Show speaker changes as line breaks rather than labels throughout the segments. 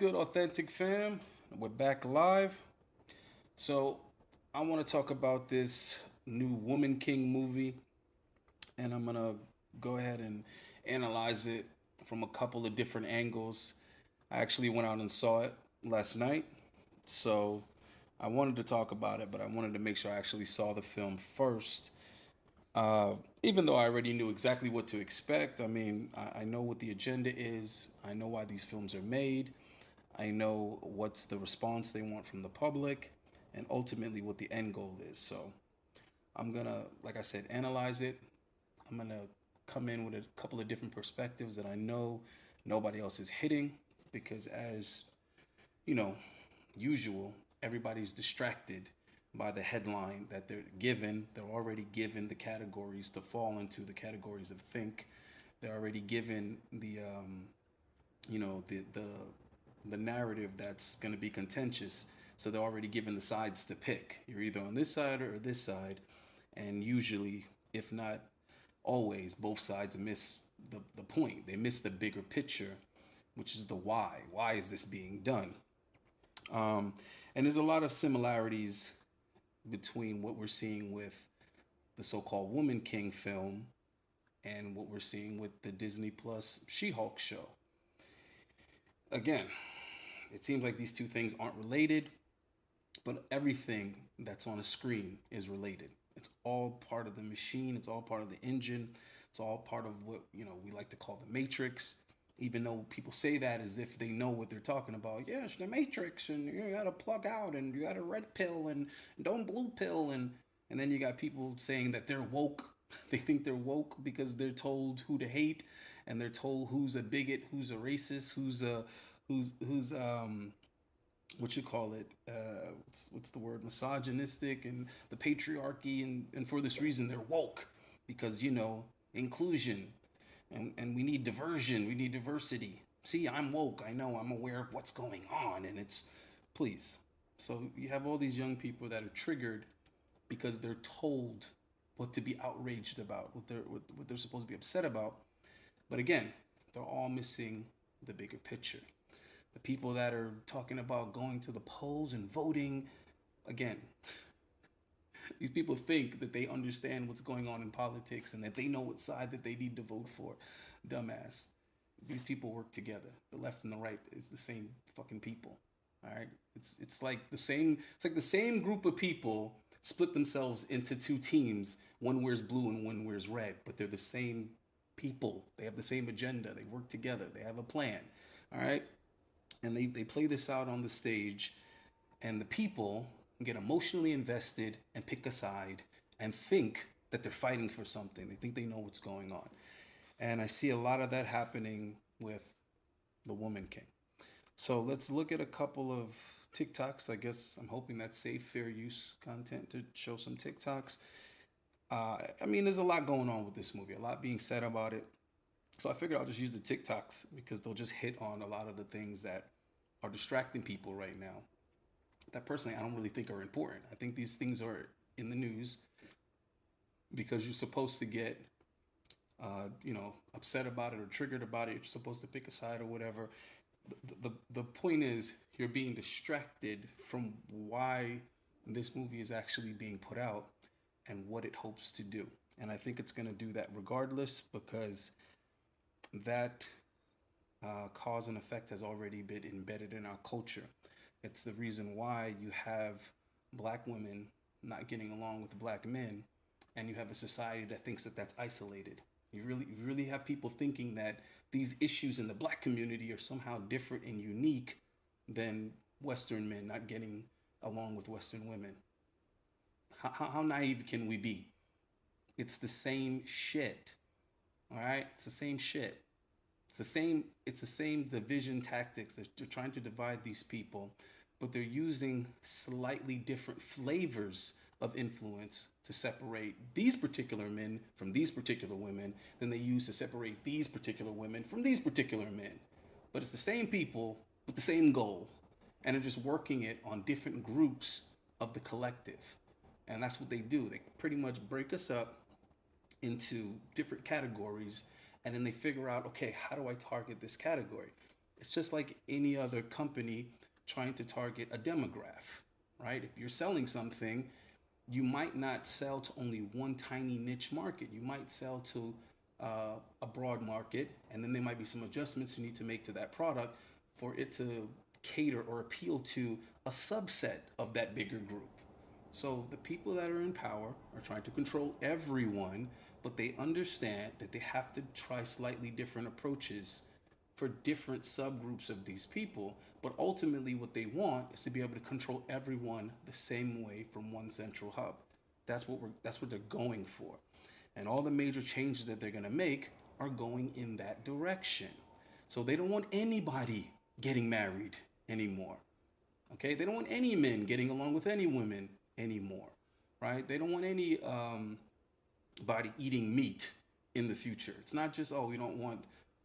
Good, authentic fam. We're back live. So, I want to talk about this new Woman King movie, and I'm gonna go ahead and analyze it from a couple of different angles. I actually went out and saw it last night, so I wanted to talk about it, but I wanted to make sure I actually saw the film first. Even though I already knew exactly what to expect, I know what the agenda is, I know why these films are made. I know what's the response they want from the public and ultimately what the end goal is. So I'm gonna, like I said, analyze it. I'm gonna come in with a couple of different perspectives that I know nobody else is hitting because, as you know, usual, everybody's distracted by the headline that they're given. They're already given the categories to fall into, the categories of think. They're already given you know, the narrative that's going to be contentious. So they're already given the sides to pick. You're either on this side or this side, and usually, if not always, both sides miss the point. They miss the bigger picture, which is the why. Why is this being done? Um, and there's a lot of similarities between what we're seeing with the so-called Woman King film and what we're seeing with the Disney Plus She-Hulk show. Again, it seems like these two things aren't related, but everything that's on a screen is related. It's all part of the machine, it's all part of the engine, it's all part of what, we like to call the matrix. Even though people say that as if they know what they're talking about. Yes, the matrix, and you gotta plug out, and you got a red pill, and don't blue pill, and then you got people saying that they're woke. They think they're woke because they're told who to hate, and they're told who's a bigot, who's a racist, who's what you call it, what's the word, misogynistic, and the patriarchy, and for this reason they're woke because inclusion, and we need diversion, we need diversity. See, I'm woke, I know, I'm aware of what's going on, and it's, please. So you have all these young people that are triggered because they're told what to be outraged about, what they're supposed to be upset about. But again, they're all missing the bigger picture. The people that are talking about going to the polls and voting, again, these people think that they understand what's going on in politics and that they know what side that they need to vote for. Dumbass. These people work together. The left and the right is the same fucking people. All right? It's like the same group of people split themselves into two teams. One wears blue and one wears red, but they're the same people. They have the same agenda. They work together. They have a plan. All right? And they play this out on the stage, and the people get emotionally invested and pick a side and think that they're fighting for something. They think they know what's going on. And I see a lot of that happening with the Woman King. So let's look at a couple of TikToks. I guess I'm hoping that's safe, fair use content to show some TikToks. There's a lot going on with this movie, a lot being said about it. So I figured I'll just use the TikToks because they'll just hit on a lot of the things that are distracting people right now that personally I don't really think are important. I think these things are in the news because you're supposed to get, upset about it or triggered about it. You're supposed to pick a side or whatever. The point is you're being distracted from why this movie is actually being put out and what it hopes to do. And I think it's going to do that regardless because that cause and effect has already been embedded in our culture. It's the reason why you have black women not getting along with black men, and you have a society that thinks that that's isolated. You really have people thinking that these issues in the black community are somehow different and unique than Western men not getting along with Western women. How naive can we be? It's the same shit. All right, it's the same shit. It's the same division tactics. They're trying to divide these people, but they're using slightly different flavors of influence to separate these particular men from these particular women than they use to separate these particular women from these particular men. But it's the same people with the same goal, and they're just working it on different groups of the collective. And that's what they do. They pretty much break us up into different categories, and then they figure out, okay, how do I target this category? It's just like any other company trying to target a demographic, right? If you're selling something, you might not sell to only one tiny niche market. You might sell to a broad market, and then there might be some adjustments you need to make to that product for it to cater or appeal to a subset of that bigger group. So the people that are in power are trying to control everyone, but they understand that they have to try slightly different approaches for different subgroups of these people. But ultimately, what they want is to be able to control everyone the same way from one central hub. That's what they're going for, and all the major changes that they're going to make are going in that direction. So they don't want anybody getting married anymore. Okay, they don't want any men getting along with any women anymore, right? They don't want any body eating meat in the future. It's not just, oh, we don't want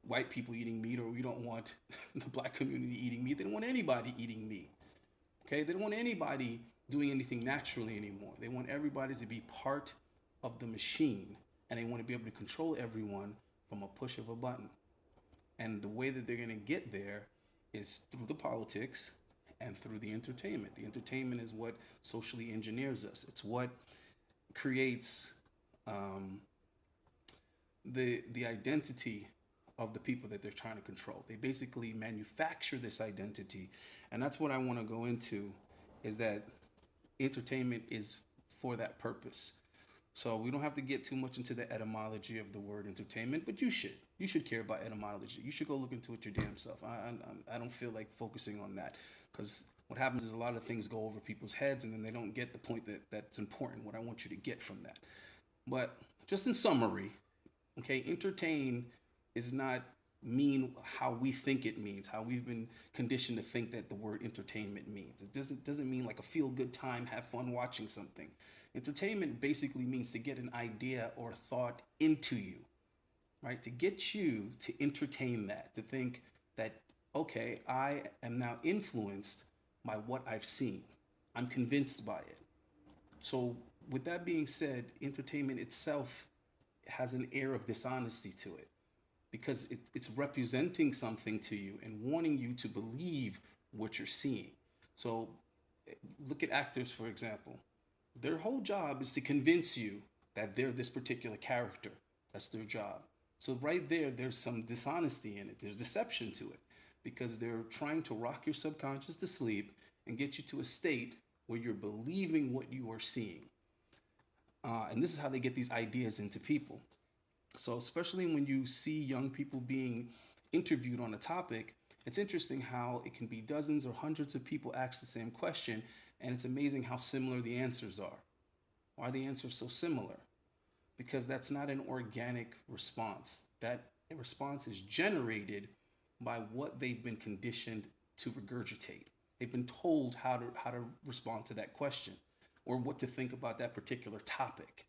white people eating meat, or we don't want the black community eating meat. They don't want anybody eating meat. Okay, they don't want anybody doing anything naturally anymore. They want everybody to be part of the machine, and they want to be able to control everyone from a push of a button. And the way that they're going to get there is through the politics and through the entertainment. The entertainment is what socially engineers us. It's what creates the identity of the people that they're trying to control. They basically manufacture this identity, and that's what I want to go into. Is that entertainment is for that purpose. So we don't have to get too much into the etymology of the word entertainment, but you should. You should care about etymology. You should go look into it your damn self. I don't feel like focusing on that, because what happens is a lot of things go over people's heads, and then they don't get the point that's important, what I want you to get from that. But just in summary, okay, entertain is not mean how we think it means, how we've been conditioned to think that the word entertainment means. It doesn't mean like a feel good time, have fun watching something. Entertainment basically means to get an idea or thought into you, right? To get you to entertain that, to think that, okay, I am now influenced by what I've seen. I'm convinced by it. So with that being said, entertainment itself has an air of dishonesty to it, because it's representing something to you and wanting you to believe what you're seeing. So look at actors, for example. Their whole job is to convince you that they're this particular character. That's their job. So right there, there's some dishonesty in it. There's deception to it, because they're trying to rock your subconscious to sleep and get you to a state where you're believing what you are seeing. And this is how they get these ideas into people. So especially when you see young people being interviewed on a topic, it's interesting how it can be dozens or hundreds of people ask the same question, and it's amazing how similar the answers are. Why are the answers so similar? Because that's not an organic response. That response is generated by what they've been conditioned to regurgitate. They've been told how to respond to that question, or what to think about that particular topic.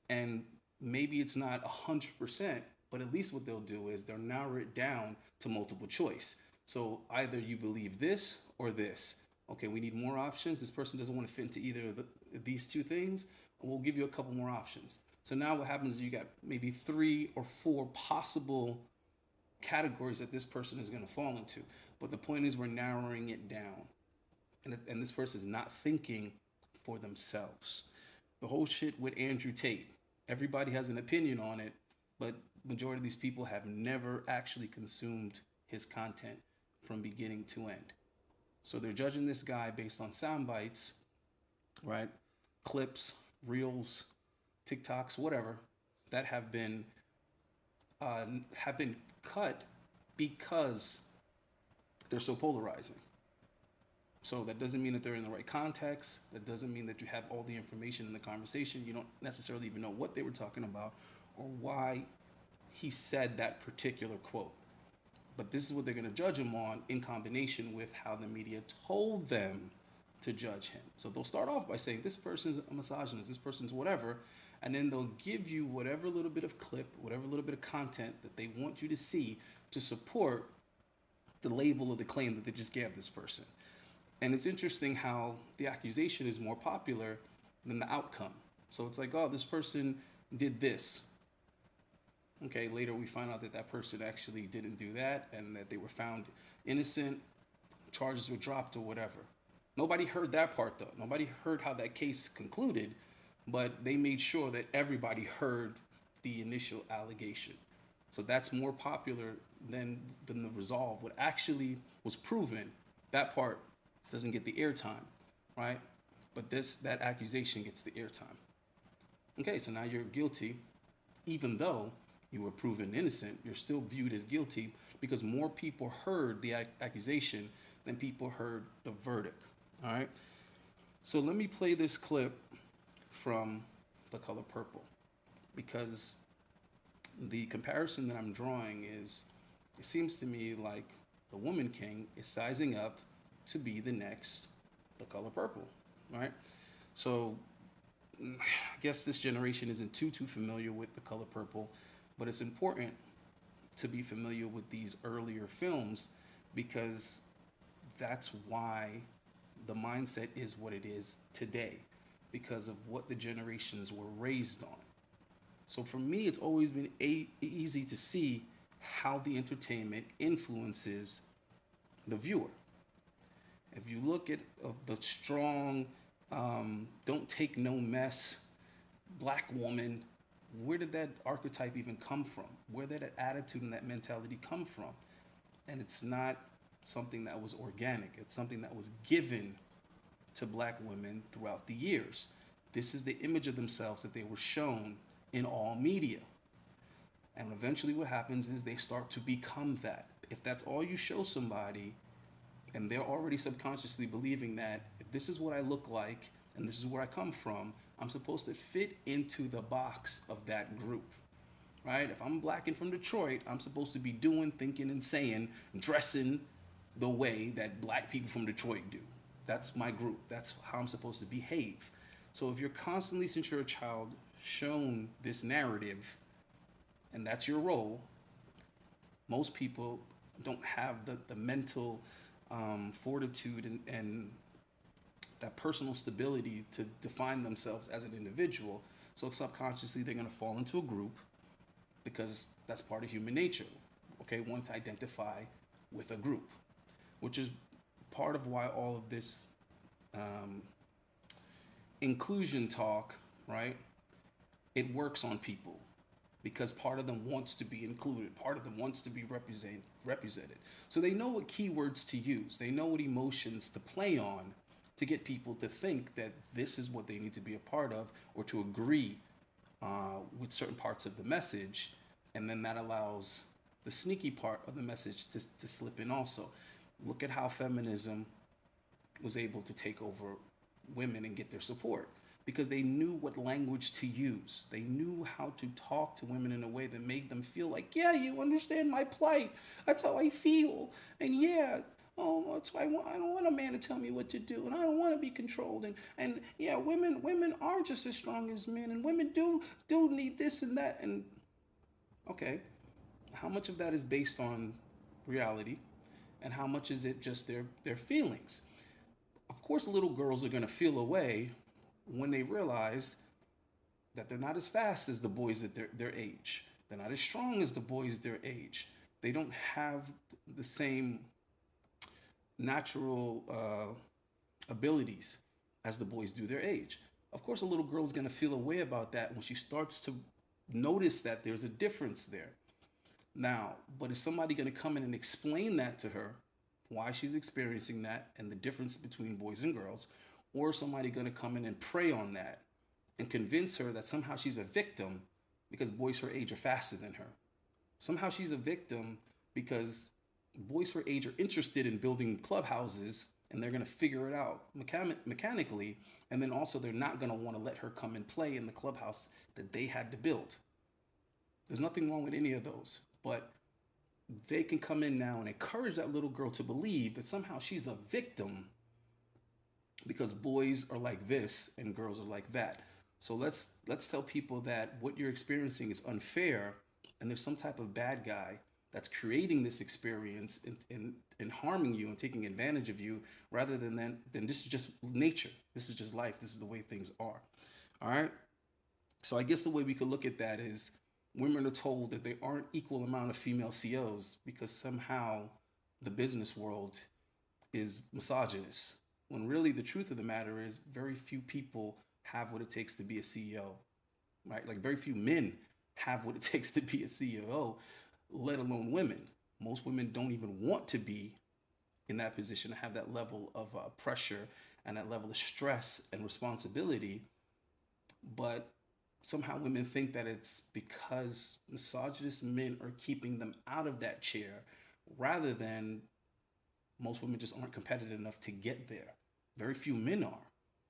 And maybe it's not 100%, but at least what they'll do is they'll narrow it down to multiple choice. So either you believe this or this. Okay, we need more options. This person doesn't want to fit into either of these two things. We'll give you a couple more options. So now what happens is you got maybe 3 or 4 possible categories that this person is going to fall into. But the point is, we're narrowing it down. And this person is not thinking for themselves. The whole shit with Andrew Tate. Everybody has an opinion on it, but majority of these people have never actually consumed his content from beginning to end. So they're judging this guy based on sound bites, right? Clips, reels, TikToks, whatever, that have been cut because they're so polarizing. So that doesn't mean that they're in the right context. That doesn't mean that you have all the information in the conversation. You don't necessarily even know what they were talking about or why he said that particular quote. But this is what they're going to judge him on, in combination with how the media told them to judge him. So they'll start off by saying, this person's a misogynist, this person's whatever, and then they'll give you whatever little bit of clip, whatever little bit of content that they want you to see to support the label or the claim that they just gave this person. And it's interesting how the accusation is more popular than the outcome. So it's like, oh, this person did this. Okay, later we find out that that person actually didn't do that, and that they were found innocent, charges were dropped or whatever. Nobody heard that part though. Nobody heard how that case concluded, but they made sure that everybody heard the initial allegation. So that's more popular than the resolve. What actually was proven, that part doesn't get the airtime, right? But that accusation gets the airtime. Okay, so now you're guilty, even though you were proven innocent, you're still viewed as guilty because more people heard the accusation than people heard the verdict. All right. So let me play this clip from The Color Purple because the comparison that I'm drawing is it seems to me like the Woman King is sizing up to be the next The Color Purple. All right. So I guess this generation isn't too familiar with The Color Purple, but it's important to be familiar with these earlier films because that's why the mindset is what it is today because of what the generations were raised on. So for me, it's always been easy to see how the entertainment influences the viewer. If you look at the strong, don't take no mess, black woman, where did that archetype even come from? Where did that attitude and that mentality come from? And it's not something that was organic. It's something that was given to black women throughout the years. This is the image of themselves that they were shown in all media. And eventually what happens is they start to become that. If that's all you show somebody, and they're already subconsciously believing that if this is what I look like and this is where I come from, I'm supposed to fit into the box of that group, right? If I'm black and from Detroit, I'm supposed to be doing, thinking, and saying, dressing the way that black people from Detroit do. That's my group. That's how I'm supposed to behave. So if you're constantly, since you're a child, shown this narrative, and that's your role, most people don't have the mental fortitude and that personal stability to define themselves as an individual. So subconsciously, they're going to fall into a group because that's part of human nature. Okay, want to identify with a group, which is part of why all of this inclusion talk, right? It works on people because part of them wants to be included, part of them wants to be represented. So they know what keywords to use, they know what emotions to play on to get people to think that this is what they need to be a part of or to agree with certain parts of the message. And then that allows the sneaky part of the message to slip in also. Look at how feminism was able to take over women and get their support because they knew what language to use. They knew how to talk to women in a way that made them feel like, yeah, you understand my plight. That's how I feel. And yeah, oh, that's why I don't want a man to tell me what to do, and I don't want to be controlled. And yeah, women are just as strong as men, and women do need this and that. And okay, how much of that is based on reality, and how much is it just their feelings? Of course, little girls are going to feel a way when they realize that they're not as fast as the boys at their age. They're not as strong as the boys their age. They don't have the same natural abilities as the boys do their age. Of course, a little girl is going to feel a way about that when she starts to notice that there's a difference there. Now, but is somebody going to come in and explain that to her, why she's experiencing that and the difference between boys and girls, or somebody going to come in and prey on that and convince her that somehow she's a victim because boys her age are faster than her? Somehow she's a victim because boys her age are interested in building clubhouses and they're going to figure it out mechanically. And then also they're not going to want to let her come and play in the clubhouse that they had to build. There's nothing wrong with any of those, but they can come in now and encourage that little girl to believe that somehow she's a victim because boys are like this and girls are like that. So let's tell people that what you're experiencing is unfair and there's some type of bad guy that's creating this experience and harming you and taking advantage of you rather than this is just nature. This is just life. This is the way things are. All right. So I guess the way we could look at that is women are told that there aren't equal amount of female COs because somehow the business world is misogynist. When really the truth of the matter is very few people have what it takes to be a CEO, right? Like very few men have what it takes to be a CEO, let alone women. Most women don't even want to be in that position, to have that level of pressure and that level of stress and responsibility. But somehow women think that it's because misogynist men are keeping them out of that chair, rather than most women just aren't competitive enough to get there. Very few men are.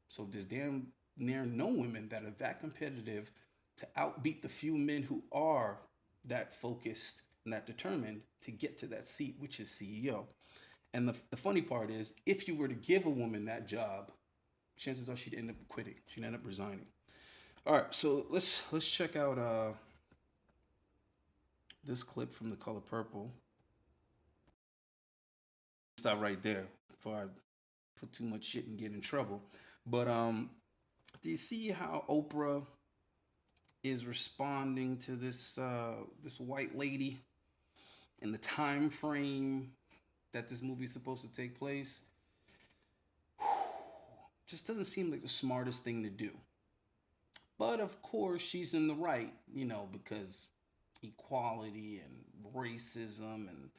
So there's damn near no women that are that competitive to outbeat the few men who are that focused and that determined to get to that seat, which is CEO. And the funny part is, if you were to give a woman that job, chances are she'd end up quitting. She'd end up resigning. All right, so let's check out this clip from The Color Purple. Stop right there before I put too much shit and get in trouble. But do you see how Oprah is responding to this white lady in the time frame that this movie is supposed to take place? Just doesn't seem like the smartest thing to do. But of course, she's in the right, because equality and racism, and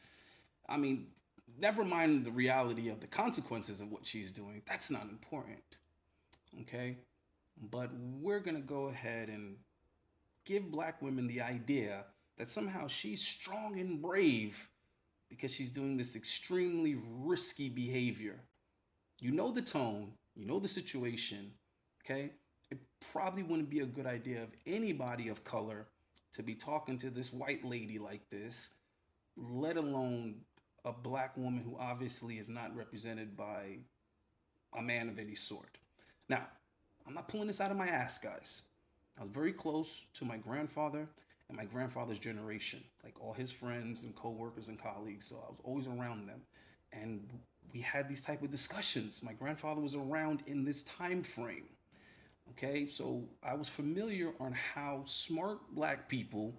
I mean, never mind the reality of the consequences of what she's doing. That's not important. Okay? But we're going to go ahead and give black women the idea that somehow she's strong and brave because she's doing this extremely risky behavior. You know the tone, you know the situation, okay? It probably wouldn't be a good idea of anybody of color to be talking to this white lady like this, let alone a black woman who obviously is not represented by a man of any sort. Now, I'm not pulling this out of my ass, guys. I was very close to my grandfather and my grandfather's generation, like all his friends and co-workers and colleagues. So I was always around them. And we had these type of discussions. My grandfather was around in this time frame. Okay, so I was familiar on how smart black people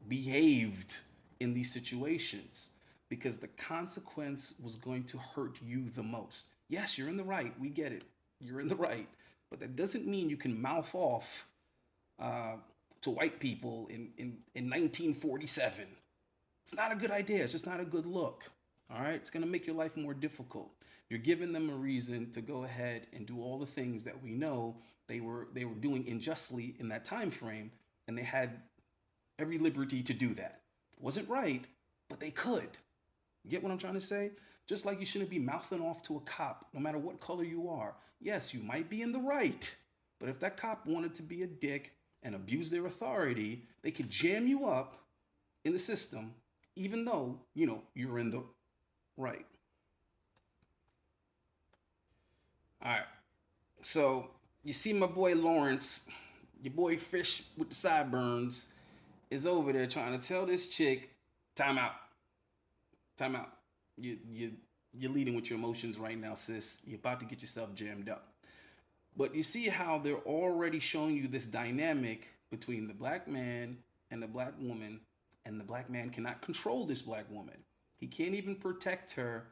behaved in these situations, because the consequence was going to hurt you the most. Yes, you're in the right. We get it. You're in the right. But that doesn't mean you can mouth off to white people in 1947. It's not a good idea. It's just not a good look. All right? It's going to make your life more difficult. You're giving them a reason to go ahead and do all the things that we know they were doing unjustly in that time frame, and they had every liberty to do that. It wasn't right, but they could. You get what I'm trying to say? Just like you shouldn't be mouthing off to a cop, no matter what color you are. Yes, you might be in the right, but if that cop wanted to be a dick and abuse their authority, they could jam you up in the system, even though, you're in the right. All right. So you see my boy Lawrence, your boy Fish with the sideburns, is over there trying to tell this chick, time out. Time out. You're leading with your emotions right now, sis. You're about to get yourself jammed up. But you see how they're already showing you this dynamic between the black man and the black woman, and the black man cannot control this black woman. He can't even protect her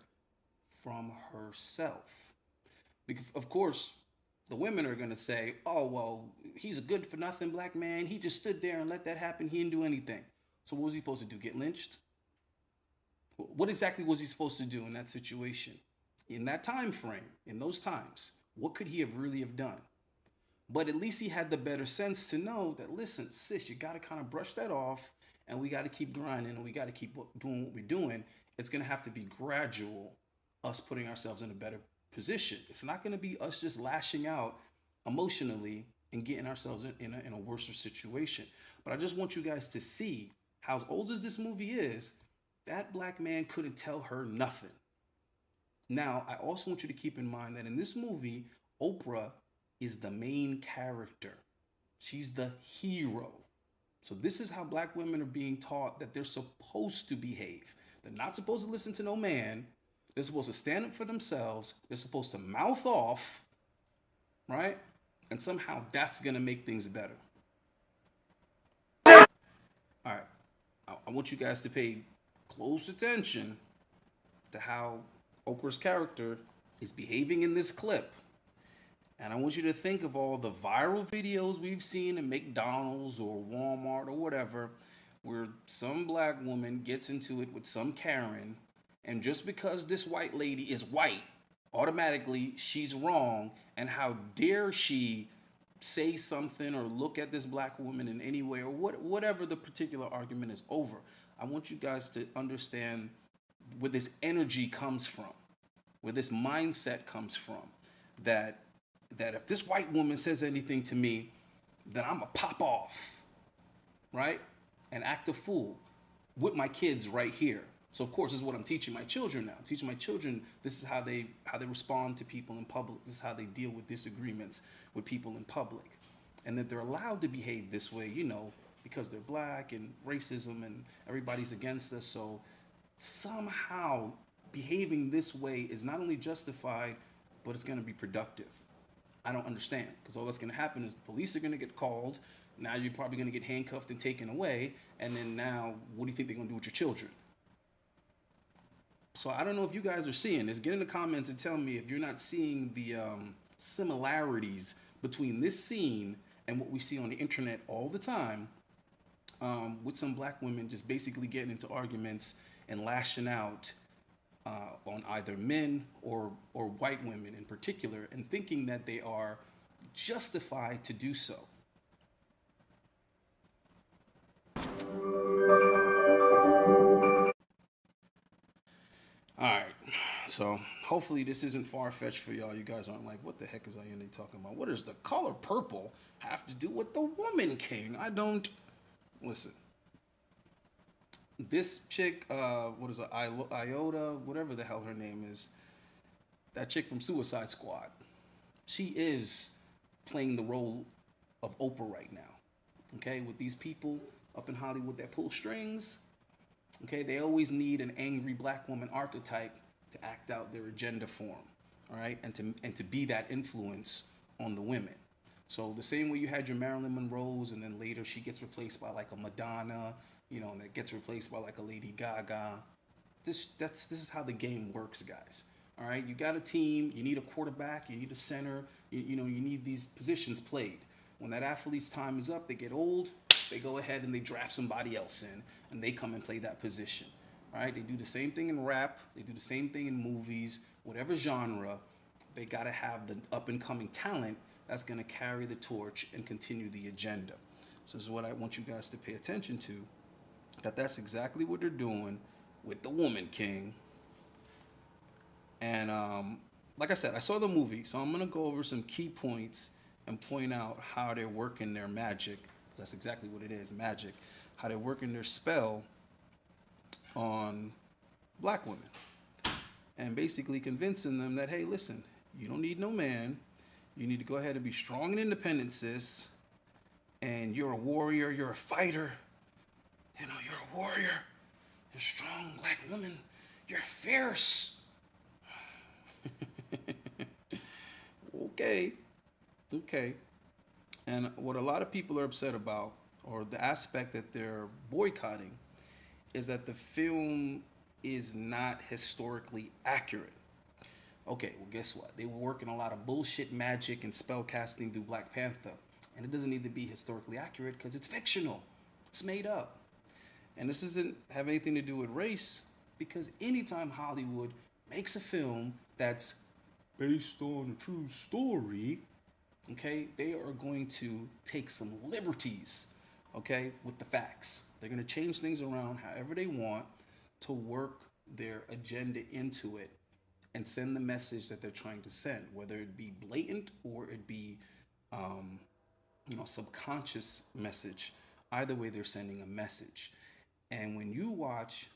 from herself. Because, of course, the women are going to say, oh, well, he's a good for nothing black man. He just stood there and let that happen. He didn't do anything. So what was he supposed to do? Get lynched? What exactly was he supposed to do in that situation? In that time frame, in those times, what could he have really have done? But at least he had the better sense to know that, listen, sis, you got to kind of brush that off, and we got to keep grinding, and we got to keep doing what we're doing. It's going to have to be gradual, us putting ourselves in a better position. It's not going to be us just lashing out emotionally and getting ourselves in a worse situation. But I just want you guys to see how, as old as this movie is, that black man couldn't tell her nothing. Now, I also want you to keep in mind that in this movie, Oprah is the main character. She's the hero. So this is how black women are being taught that they're supposed to behave. They're not supposed to listen to no man. They're supposed to stand up for themselves. They're supposed to mouth off, right? And somehow that's going to make things better. All right. I want you guys to pay close attention to how Oprah's character is behaving in this clip. And I want you to think of all the viral videos we've seen in McDonald's or Walmart or whatever, where some black woman gets into it with some Karen, and just because this white lady is white, automatically she's wrong, and how dare she say something or look at this black woman in any way, or whatever the particular argument is over. I want you guys to understand where this energy comes from, where this mindset comes from, that if this white woman says anything to me, then I'm gonna pop off, right? And act a fool with my kids right here. So of course, this is what I'm teaching my children now. I'm teaching my children this is how they respond to people in public. This is how they deal with disagreements with people in public, and that they're allowed to behave this way, because they're black and racism and everybody's against us. So somehow behaving this way is not only justified, but it's going to be productive. I don't understand, because all that's going to happen is the police are going to get called. Now you're probably going to get handcuffed and taken away. And then now, what do you think they're going to do with your children? So I don't know if you guys are seeing this. Get in the comments and tell me if you're not seeing the similarities between this scene and what we see on the internet all the time, with some black women just basically getting into arguments and lashing out on either men or white women in particular, and thinking that they are justified to do so. All right, so hopefully this isn't far-fetched for y'all. You guys aren't like, what the heck is Ayane talking about? What does the color purple have to do with the Woman King? I don't... Listen. This chick, what is it, Iota, whatever the hell her name is, that chick from Suicide Squad, she is playing the role of Oprah right now, okay? With these people up in Hollywood that pull strings, okay? They always need an angry black woman archetype to act out their agenda for them, all right? And to be that influence on the women. So the same way you had your Marilyn Monroes, and then later she gets replaced by like a Madonna, and that gets replaced by like a Lady Gaga. This is how the game works, guys. All right, you got a team, you need a quarterback, you need a center, you need these positions played. When that athlete's time is up, they get old, they go ahead and they draft somebody else in, and they come and play that position. All right, they do the same thing in rap, they do the same thing in movies, whatever genre. They got to have the up and coming talent that's going to carry the torch and continue the agenda. So this is what I want you guys to pay attention to. That's exactly what they're doing with the Woman King. And like I said, I saw the movie, so I'm going to go over some key points and point out how they're working their magic, because that's exactly what it is, magic, how they're working their spell on black women, and basically convincing them that, hey, listen, you don't need no man. You need to go ahead and be strong and independent, sis. And you're a warrior, you're a fighter. You're a warrior. You're a strong black woman. You're fierce. Okay. And what a lot of people are upset about, or the aspect that they're boycotting, is that the film is not historically accurate. Okay, well, guess what? They were working a lot of bullshit magic and spell casting through Black Panther. And it doesn't need to be historically accurate because it's fictional. It's made up. And this doesn't have anything to do with race, because anytime Hollywood makes a film that's based on a true story, okay, they are going to take some liberties, okay, with the facts. They're going to change things around however they want to work their agenda into it and send the message that they're trying to send, whether it be blatant or it be, subconscious message. Either way, they're sending a message. And when you watch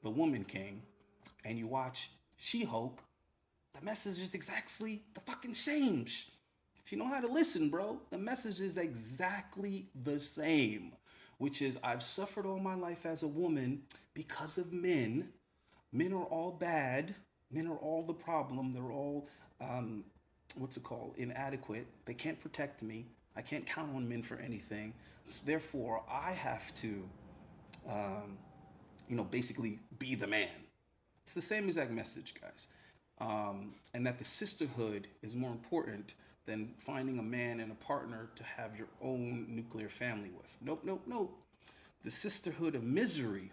The Woman King and you watch She-Hulk, the message is exactly the fucking same. If you know how to listen, bro, the message is exactly the same, which is, I've suffered all my life as a woman because of men. Men are all bad. Men are all the problem. They're all, inadequate. They can't protect me. I can't count on men for anything. So therefore, I have to, basically be the man. It's the same exact message, guys. And that the sisterhood is more important than finding a man and a partner to have your own nuclear family with. Nope, nope, nope. The sisterhood of misery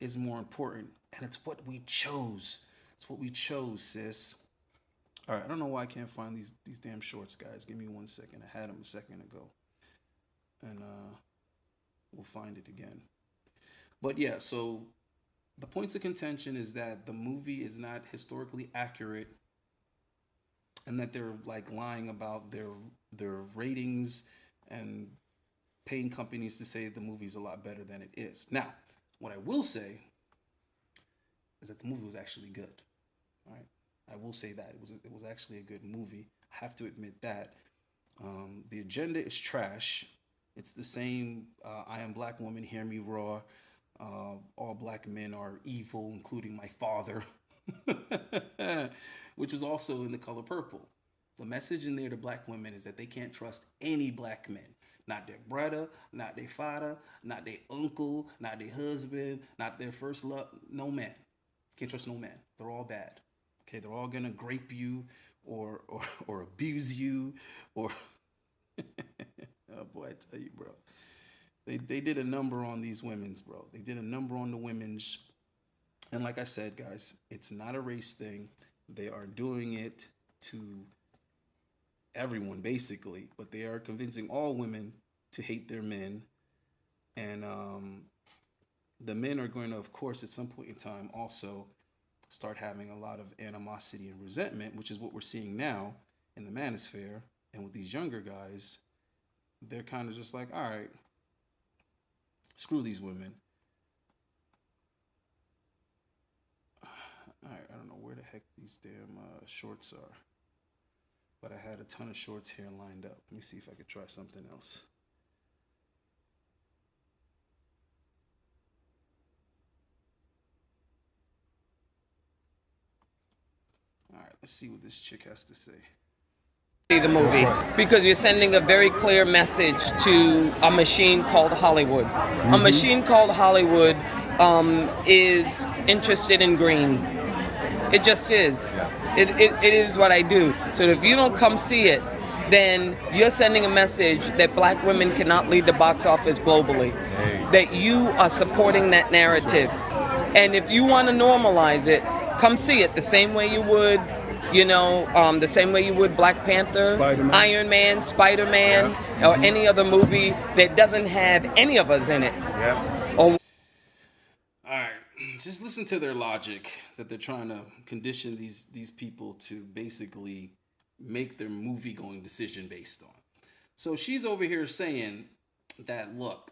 is more important, and it's what we chose. It's what we chose, sis. All right, I don't know why I can't find these damn shorts, guys. Give me 1 second. I had them a second ago, and we'll find it again. But yeah, so the points of contention is that the movie is not historically accurate, and that they're like lying about their ratings and paying companies to say the movie's a lot better than it is. Now, what I will say is that the movie was actually good. All right, I will say that it was actually a good movie. I have to admit that. The agenda is trash. It's the same. I am black woman. Hear me roar. All black men are evil, including my father, which was also in The Color Purple. The message in there to black women is that they can't trust any black men. Not their brother, not their father, not their uncle, not their husband, not their first love. No man. Can't trust no man. They're all bad. Okay, they're all gonna grape you or abuse you or oh boy, I tell you, bro. They did a number on these women's, bro. They did a number on the women's. And like I said, guys, it's not a race thing. They are doing it to everyone, basically. But they are convincing all women to hate their men. And the men are going to, of course, at some point in time, also start having a lot of animosity and resentment, which is what we're seeing now in the manosphere. And with these younger guys, they're kind of just like, all right, screw these women. All right, I don't know where the heck these damn shorts are. But I had a ton of shorts here lined up. Let me see if I could try something else. All right, let's see what this chick has to say.
The movie, because you're sending a very clear message to a machine called Hollywood. Mm-hmm. A machine called Hollywood is interested in green. It just is. It is what I do. So if you don't come see it, then you're sending a message that black women cannot lead the box office globally. That you are supporting that narrative. And if you want to normalize it, come see it the same way you would, the same way you would Black Panther, Spider-Man. Iron Man, Spider-Man, yeah. Or any other movie that doesn't have any of us in it.
Yeah. All right, just listen to their logic that they're trying to condition these people to basically make their movie-going decision based on. So she's over here saying that, look,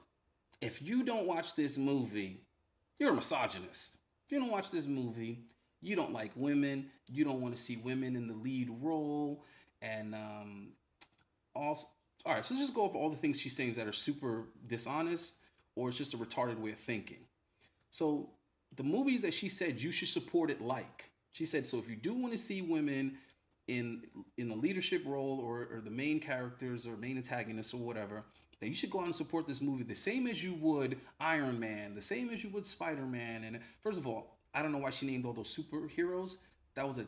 if you don't watch this movie, you're a misogynist. If you don't watch this movie, you don't like women. You don't want to see women in the lead role. And also, all right, so let's just go over all the things she's saying that are super dishonest or it's just a retarded way of thinking. So the movies that she said you should support it like. She said, so if you do want to see women in the leadership role or the main characters or main antagonists or whatever, then you should go out and support this movie the same as you would Iron Man, the same as you would Spider-Man. And first of all, I don't know why she named all those superheroes. That was a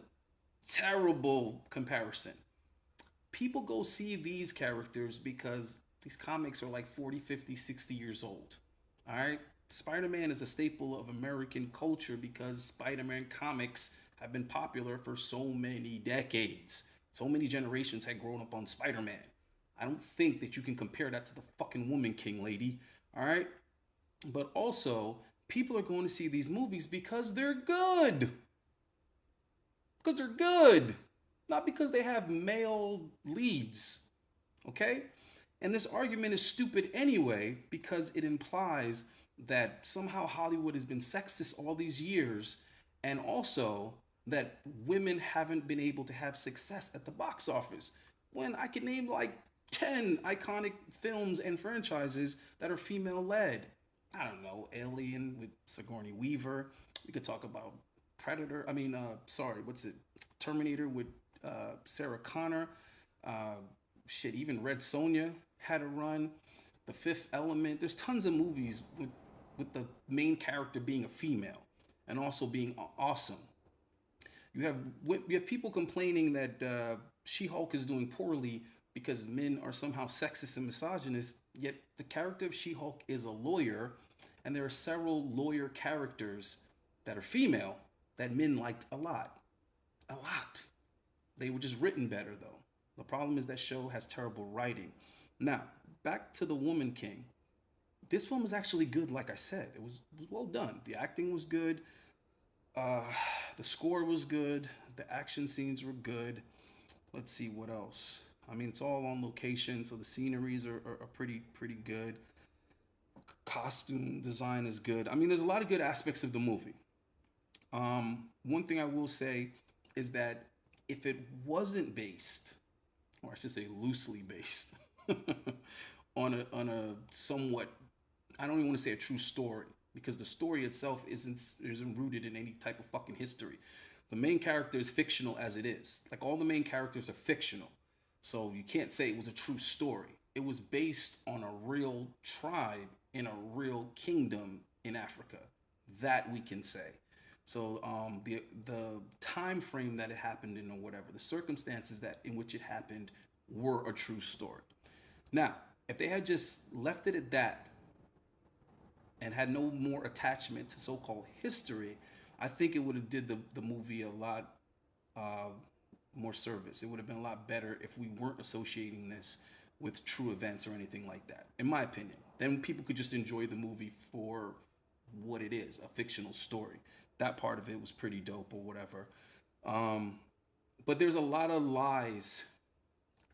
terrible comparison. People go see these characters because these comics are like 40, 50, 60 years old. All right? Spider-Man is a staple of American culture because Spider-Man comics have been popular for so many decades. So many generations had grown up on Spider-Man. I don't think that you can compare that to the fucking Woman King, lady. All right? But also, people are going to see these movies because they're good. Because they're good. Not because they have male leads. Okay? And this argument is stupid anyway because it implies that somehow Hollywood has been sexist all these years, and also that women haven't been able to have success at the box office. When I could name like 10 iconic films and franchises that are female-led. I don't know, Alien with Sigourney Weaver. We could talk about Terminator with Sarah Connor. Even Red Sonja had a run. The Fifth Element. There's tons of movies with the main character being a female. and also being awesome. You have people complaining that She-Hulk is doing poorly because men are somehow sexist and misogynist. Yet the character of She-Hulk is a lawyer, and there are several lawyer characters that are female that men liked a lot. A lot. They were just written better, though. The problem is that show has terrible writing. Now, back to The Woman King. This film is actually good, like I said. It was well done. The acting was good. The score was good. The action scenes were good. Let's see what else. I mean, it's all on location, so the sceneries are pretty good. Costume design is good. I mean, there's a lot of good aspects of the movie. One thing I will say is that if it wasn't based, or I should say loosely based, on a somewhat, I don't even want to say a true story, because the story itself isn't rooted in any type of fucking history. The main character is fictional as it is. Like, all the main characters are fictional. So you can't say it was a true story. It was based on a real tribe in a real kingdom in Africa. That we can say. So the time frame that it happened in, or whatever, the circumstances that in which it happened were a true story. Now, if they had just left it at that and had no more attachment to so-called history, I think it would have did the movie a lot more service. It would have been a lot better if we weren't associating this with true events or anything like that, in my opinion. Then people could just enjoy the movie for what it is, a fictional story. That part of it was pretty dope or whatever. But there's a lot of lies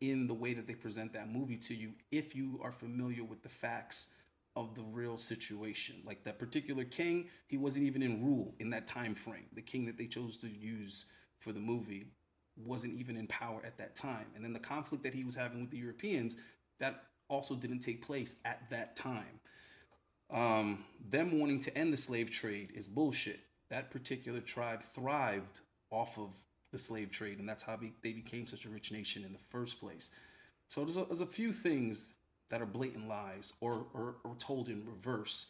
in the way that they present that movie to you if you are familiar with the facts of the real situation. Like, that particular king, he wasn't even in rule in that time frame. The king that they chose to use for the movie wasn't even in power at that time. And then the conflict that he was having with the Europeans, that also didn't take place at that time. Them wanting to end the slave trade is bullshit. That particular tribe thrived off of the slave trade, and that's how they became such a rich nation in the first place. So there's a few things that are blatant lies or told in reverse.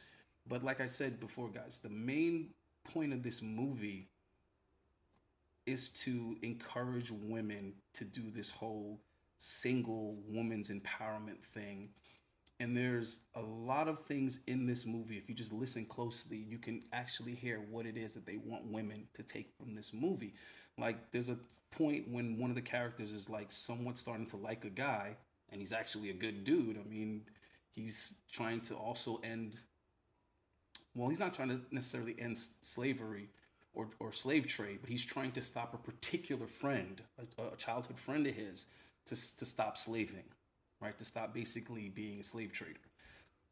But like I said before, guys, the main point of this movie is to encourage women to do this whole single woman's empowerment thing. And there's a lot of things in this movie, if you just listen closely, you can actually hear what it is that they want women to take from this movie. Like, there's a point when one of the characters is like somewhat starting to like a guy, and he's actually a good dude. I mean, he's trying to also end, well, he's not trying to necessarily end slavery or slave trade, but he's trying to stop a particular friend, a childhood friend of his, to stop slaving, right? To stop basically being a slave trader.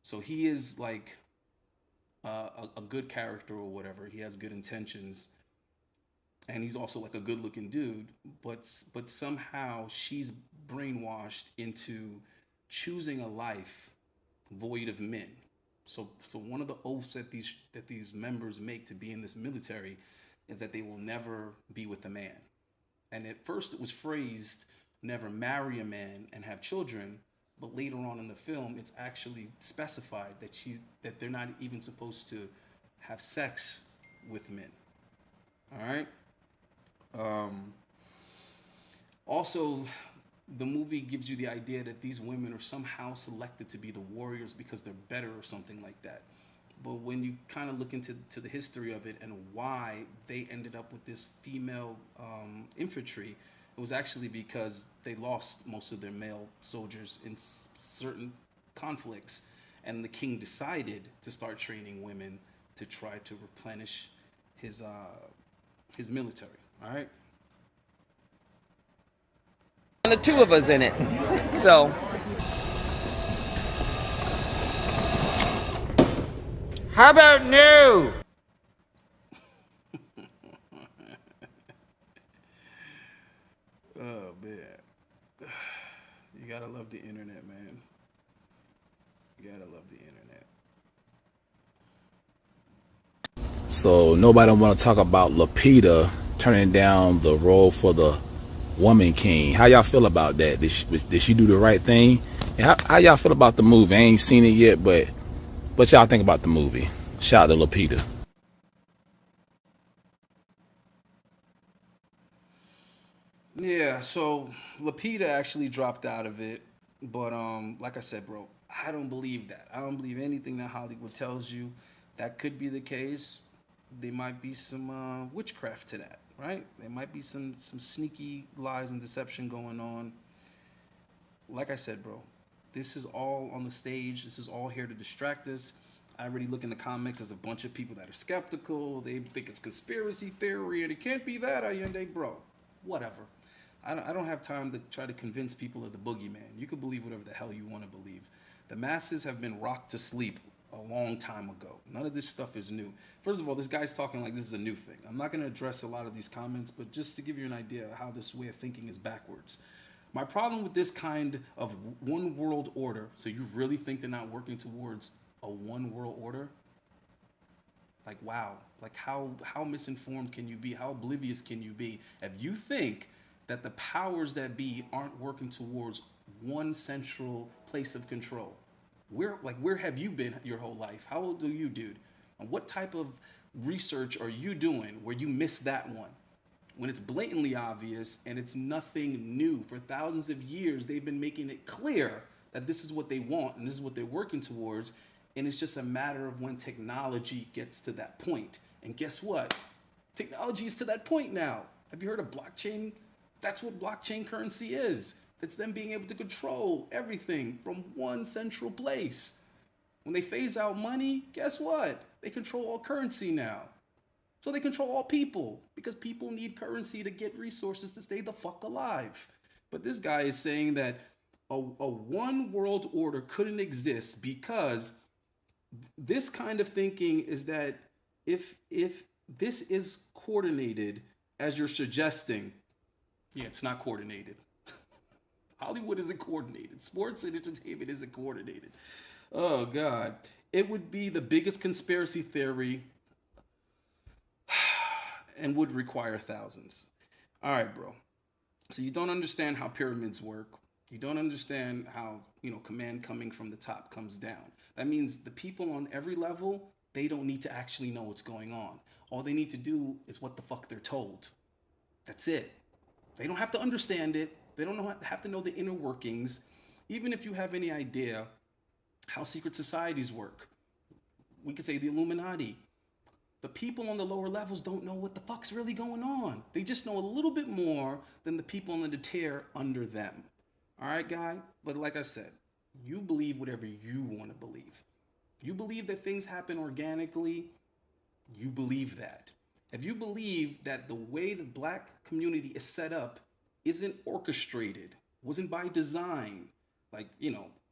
So he is like a good character or whatever. He has good intentions, and he's also like a good looking dude, but somehow she's brainwashed into choosing a life void of men. So one of the oaths that these members make to be in this military is that they will never be with a man. And at first it was phrased, never marry a man and have children, but later on in the film it's actually specified that they're not even supposed to have sex with men. All right. Also, the movie gives you the idea that these women are somehow selected to be the warriors because they're better or something like that. But when you kind of look into the history of it and why they ended up with this female infantry, it was actually because they lost most of their male soldiers in certain conflicts, and the king decided to start training women to try to replenish his military. All right.
And the two of us in it. So. How about no?
Oh, man. You gotta love the internet, man. You gotta love the internet.
So nobody want to talk about Lupita turning down the role for the Woman King. How y'all feel about that? Did she do the right thing? And how y'all feel about the movie? I ain't seen it yet, but what y'all think about the movie? Shout out to Lupita.
Yeah, so Lapita actually dropped out of it, but like I said, bro, I don't believe that. I don't believe anything that Hollywood tells you. That could be the case. There might be some witchcraft to that, right? There might be some sneaky lies and deception going on. Like I said, bro, this is all on the stage. This is all here to distract us. I already look in the comics as a bunch of people that are skeptical. They think it's conspiracy theory and it can't be that, Allende, bro. Whatever. I don't have time to try to convince people of the boogeyman. You can believe whatever the hell you want to believe. The masses have been rocked to sleep a long time ago. None of this stuff is new. First of all, this guy's talking like this is a new thing. I'm not going to address a lot of these comments, but just to give you an idea of how this way of thinking is backwards. My problem with this kind of one world order, so you really think they're not working towards a one world order? Like, wow. Like, how misinformed can you be? How oblivious can you be if you think that the powers that be aren't working towards one central place of control? Where have you been your whole life? How old are you, dude? And what type of research are you doing where you missed that one? When it's blatantly obvious and it's nothing new. For thousands of years, they've been making it clear that this is what they want and this is what they're working towards. And it's just a matter of when technology gets to that point. And guess what? Technology is to that point now. Have you heard of blockchain? That's what blockchain currency is. It's them being able to control everything from one central place. When they phase out money, guess what? They control all currency now. So they control all people because people need currency to get resources to stay the fuck alive. But this guy is saying that a one world order couldn't exist because this kind of thinking is that if this is coordinated as you're suggesting, yeah, it's not coordinated. Hollywood isn't coordinated. Sports and entertainment isn't coordinated. Oh God. It would be the biggest conspiracy theory and would require thousands. All right, bro. So you don't understand how pyramids work. You don't understand how, command coming from the top comes down. That means the people on every level, they don't need to actually know what's going on. All they need to do is what the fuck they're told. That's it. They don't have to understand it. They don't have to know the inner workings. Even if you have any idea how secret societies work, we could say the Illuminati. The people on the lower levels don't know what the fuck's really going on. They just know a little bit more than the people in the tier under them. All right, guy? But like I said, you believe whatever you want to believe. You believe that things happen organically, you believe that. If you believe that the way the black community is set up isn't orchestrated, wasn't by design, like,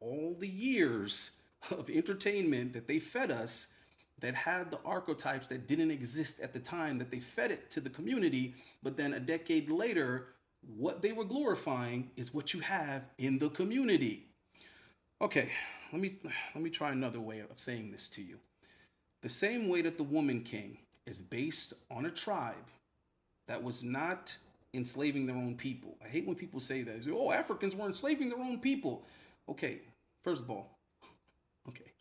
all the years of entertainment that they fed us that had the archetypes that didn't exist at the time, that they fed it to the community, but then a decade later, what they were glorifying is what you have in the community. Okay, let me try another way of saying this to you. The same way that the woman king is based on a tribe that was not enslaving their own people. I hate when people say that. They say, oh, Africans were enslaving their own people. Okay, first of all, okay.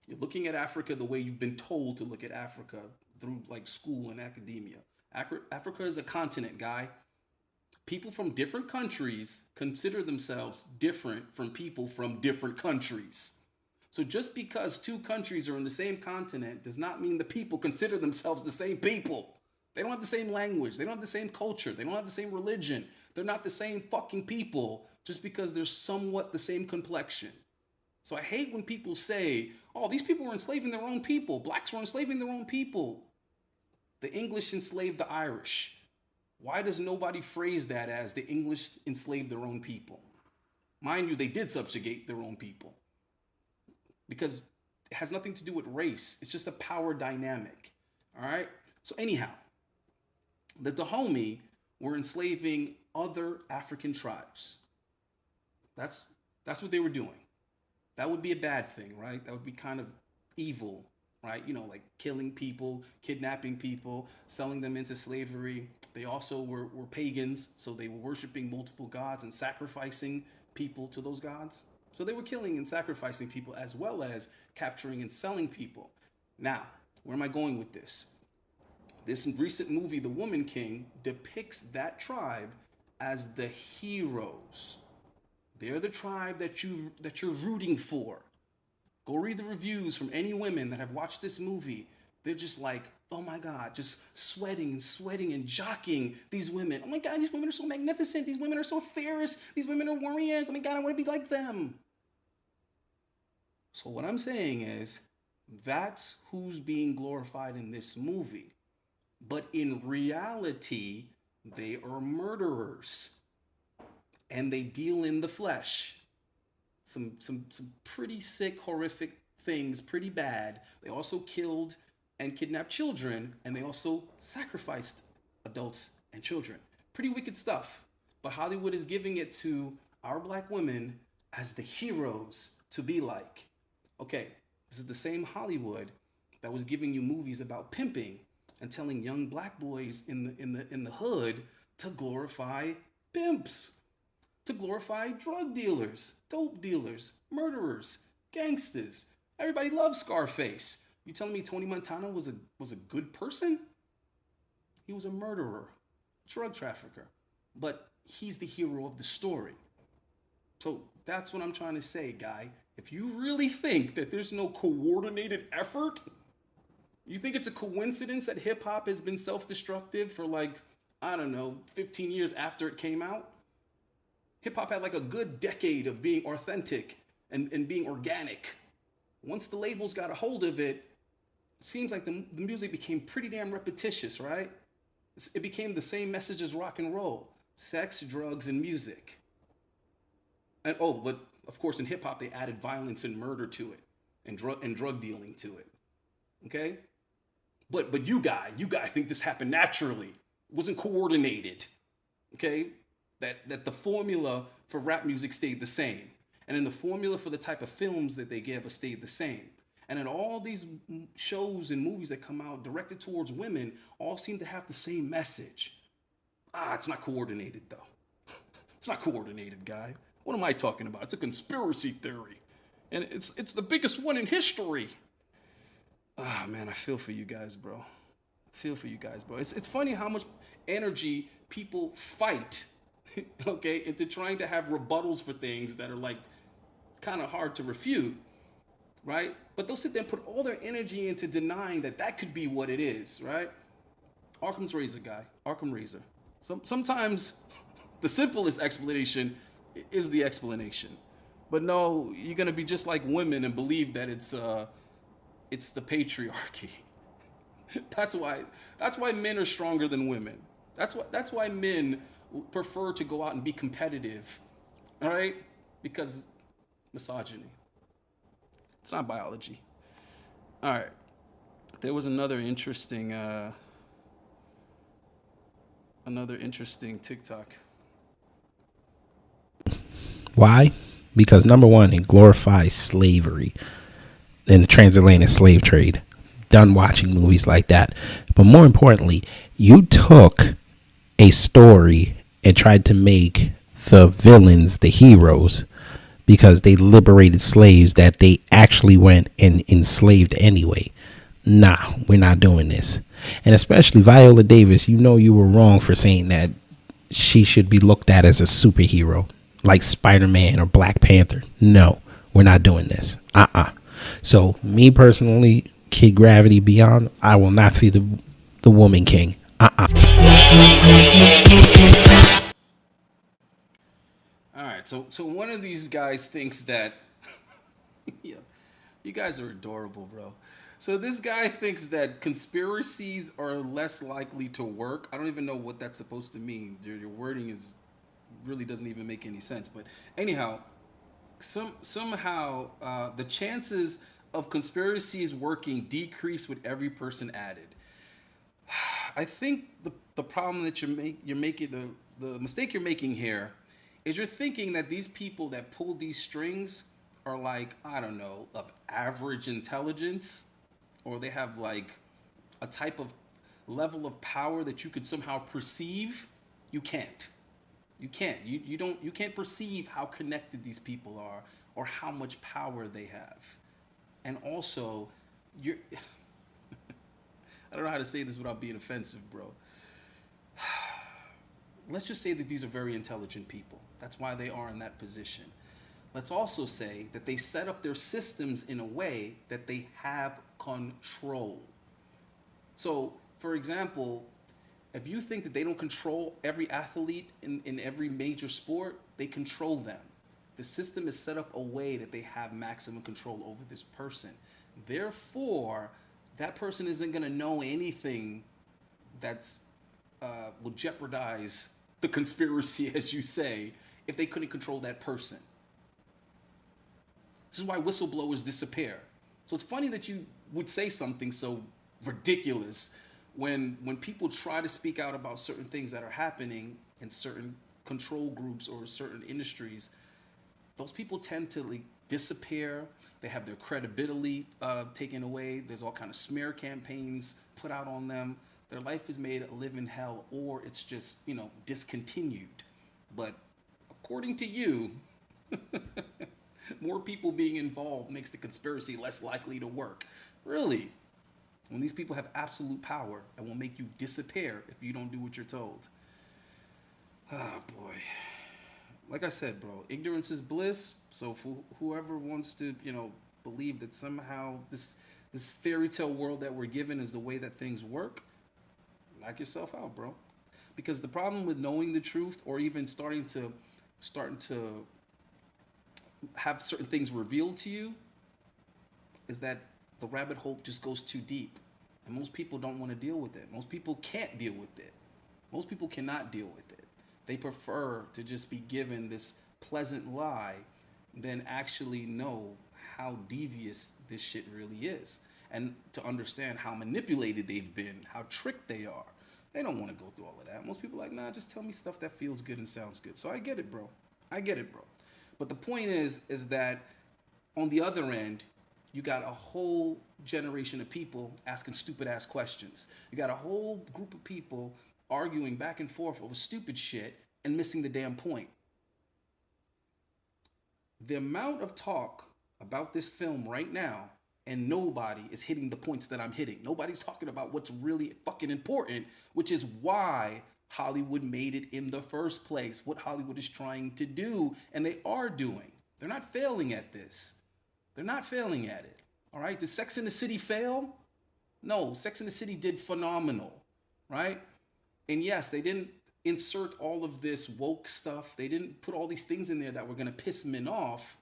You're looking at Africa the way you've been told to look at Africa through like school and academia. Africa is a continent, guy. People from different countries consider themselves different from people from different countries. So just because two countries are in the same continent does not mean the people consider themselves the same people. They don't have the same language. They don't have the same culture. They don't have the same religion. They're not the same fucking people just because they're somewhat the same complexion. So I hate when people say, oh, these people were enslaving their own people. Blacks were enslaving their own people. The English enslaved the Irish. Why does nobody phrase that as the English enslaved their own people? Mind you, they did subjugate their own people. Because it has nothing to do with race. It's just a power dynamic. All right? So anyhow, the Dahomey were enslaving other African tribes. That's what they were doing. That would be a bad thing, right? That would be kind of evil, right? Like killing people, kidnapping people, selling them into slavery. They also were pagans, so they were worshiping multiple gods and sacrificing people to those gods. So they were killing and sacrificing people as well as capturing and selling people. Now, where am I going with this? This recent movie, The Woman King, depicts that tribe as the heroes. They're the tribe that you're rooting for. Go read the reviews from any women that have watched this movie. They're just like, oh my God, just sweating and sweating and jockeying these women. Oh my God, these women are so magnificent. These women are so fierce. These women are warriors. Oh my God, I want to be like them. So what I'm saying is, that's who's being glorified in this movie. But in reality, they are murderers. And they deal in the flesh. Some pretty sick, horrific things, pretty bad. They also killed and kidnapped children, and they also sacrificed adults and children. Pretty wicked stuff. But Hollywood is giving it to our black women as the heroes to be like. Okay, this is the same Hollywood that was giving you movies about pimping and telling young black boys in the hood to glorify pimps, to glorify drug dealers, dope dealers, murderers, gangsters. Everybody loves Scarface. You telling me Tony Montana was a good person? He was a murderer, drug trafficker, but he's the hero of the story. So that's what I'm trying to say, guy. If you really think that there's no coordinated effort, you think it's a coincidence that hip hop has been self-destructive for like, I don't know, 15 years after it came out? Hip hop had like a good decade of being authentic and being organic. Once the labels got a hold of it, it seems like the music became pretty damn repetitious, right? It became the same message as rock and roll: sex, drugs, and music. And oh, but of course in hip hop they added violence and murder to it, and drug dealing to it. Okay? But you guy think this happened naturally. It wasn't coordinated. Okay? That the formula for rap music stayed the same. And then the formula for the type of films that they gave us stayed the same. And then all these shows and movies that come out directed towards women all seem to have the same message. It's not coordinated though. It's not coordinated, guy. What am I talking about? It's a conspiracy theory. And it's the biggest one in history. Man, I feel for you guys, bro. It's funny how much energy people fight, okay, into trying to have rebuttals for things that are like kind of hard to refute, right? But they'll sit there and put all their energy into denying that could be what it is, right? Arkham Razor. Sometimes the simplest explanation is the explanation. But no, you're gonna be just like women and believe that it's the patriarchy. That's why men are stronger than women. That's why men prefer to go out and be competitive. All right? Because misogyny. It's not biology. All right. There was another interesting TikTok.
Why? Because number one, it glorifies slavery and the transatlantic slave trade. Done watching movies like that. But more importantly, you took a story and tried to make the villains the heroes because they liberated slaves that they actually went and enslaved anyway. Nah, we're not doing this. And especially Viola Davis, you know you were wrong for saying that she should be looked at as a superhero like Spider-Man or Black Panther. No, we're not doing this. So me personally, Kid Gravity Beyond, I will not see the Woman King.
All right, so one of these guys thinks that yeah, you guys are adorable, bro. So this guy thinks that conspiracies are less likely to work. I don't even know what that's supposed to mean. Your wording really doesn't even make any sense. But anyhow, somehow the chances of conspiracies working decrease with every person added. I think the problem that you're making, the mistake you're making here, is you're thinking that these people that pull these strings are like, I don't know, of average intelligence, or they have like a type of level of power that you could somehow perceive. You can't. You can't perceive how connected these people are or how much power they have. And also, I don't know how to say this without being offensive, bro. Let's just say that these are very intelligent people. That's why they are in that position. Let's also say that they set up their systems in a way that they have control. So, for example, if you think that they don't control every athlete in every major sport, they control them. The system is set up a way that they have maximum control over this person. Therefore, that person isn't going to know anything that's will jeopardize the conspiracy, as you say, if they couldn't control that person. This is why whistleblowers disappear. So it's funny that you would say something so ridiculous when people try to speak out about certain things that are happening in certain control groups or certain industries. Those people tend to like disappear. They have their credibility taken away. There's all kind of smear campaigns put out on them. Their life is made a living hell, or it's just, discontinued. But according to you, more people being involved makes the conspiracy less likely to work. Really? When these people have absolute power and will make you disappear if you don't do what you're told. Ah, boy. Like I said, bro, ignorance is bliss. So for whoever wants to, believe that somehow this fairy tale world that we're given is the way that things work, knock yourself out, bro. Because the problem with knowing the truth, or even starting to have certain things revealed to you, is that the rabbit hole just goes too deep. And most people don't want to deal with it. Most people can't deal with it. Most people cannot deal with it. They prefer to just be given this pleasant lie than actually know how devious this shit really is. And to understand how manipulated they've been, how tricked they are. They don't want to go through all of that. Most people are like, nah, just tell me stuff that feels good and sounds good. So I get it, bro. I get it, bro. But the point is that on the other end, you got a whole generation of people asking stupid ass questions. You got a whole group of people arguing back and forth over stupid shit and missing the damn point. The amount of talk about this film right now, and nobody is hitting the points that I'm hitting. Nobody's talking about what's really fucking important, which is why Hollywood made it in the first place, what Hollywood is trying to do, and they are doing. They're not failing at this. They're not failing at it. All right? Did Sex and the City fail? No, Sex and the City did phenomenal, right? And yes, they didn't insert all of this woke stuff. They didn't put all these things in there that were going to piss men off,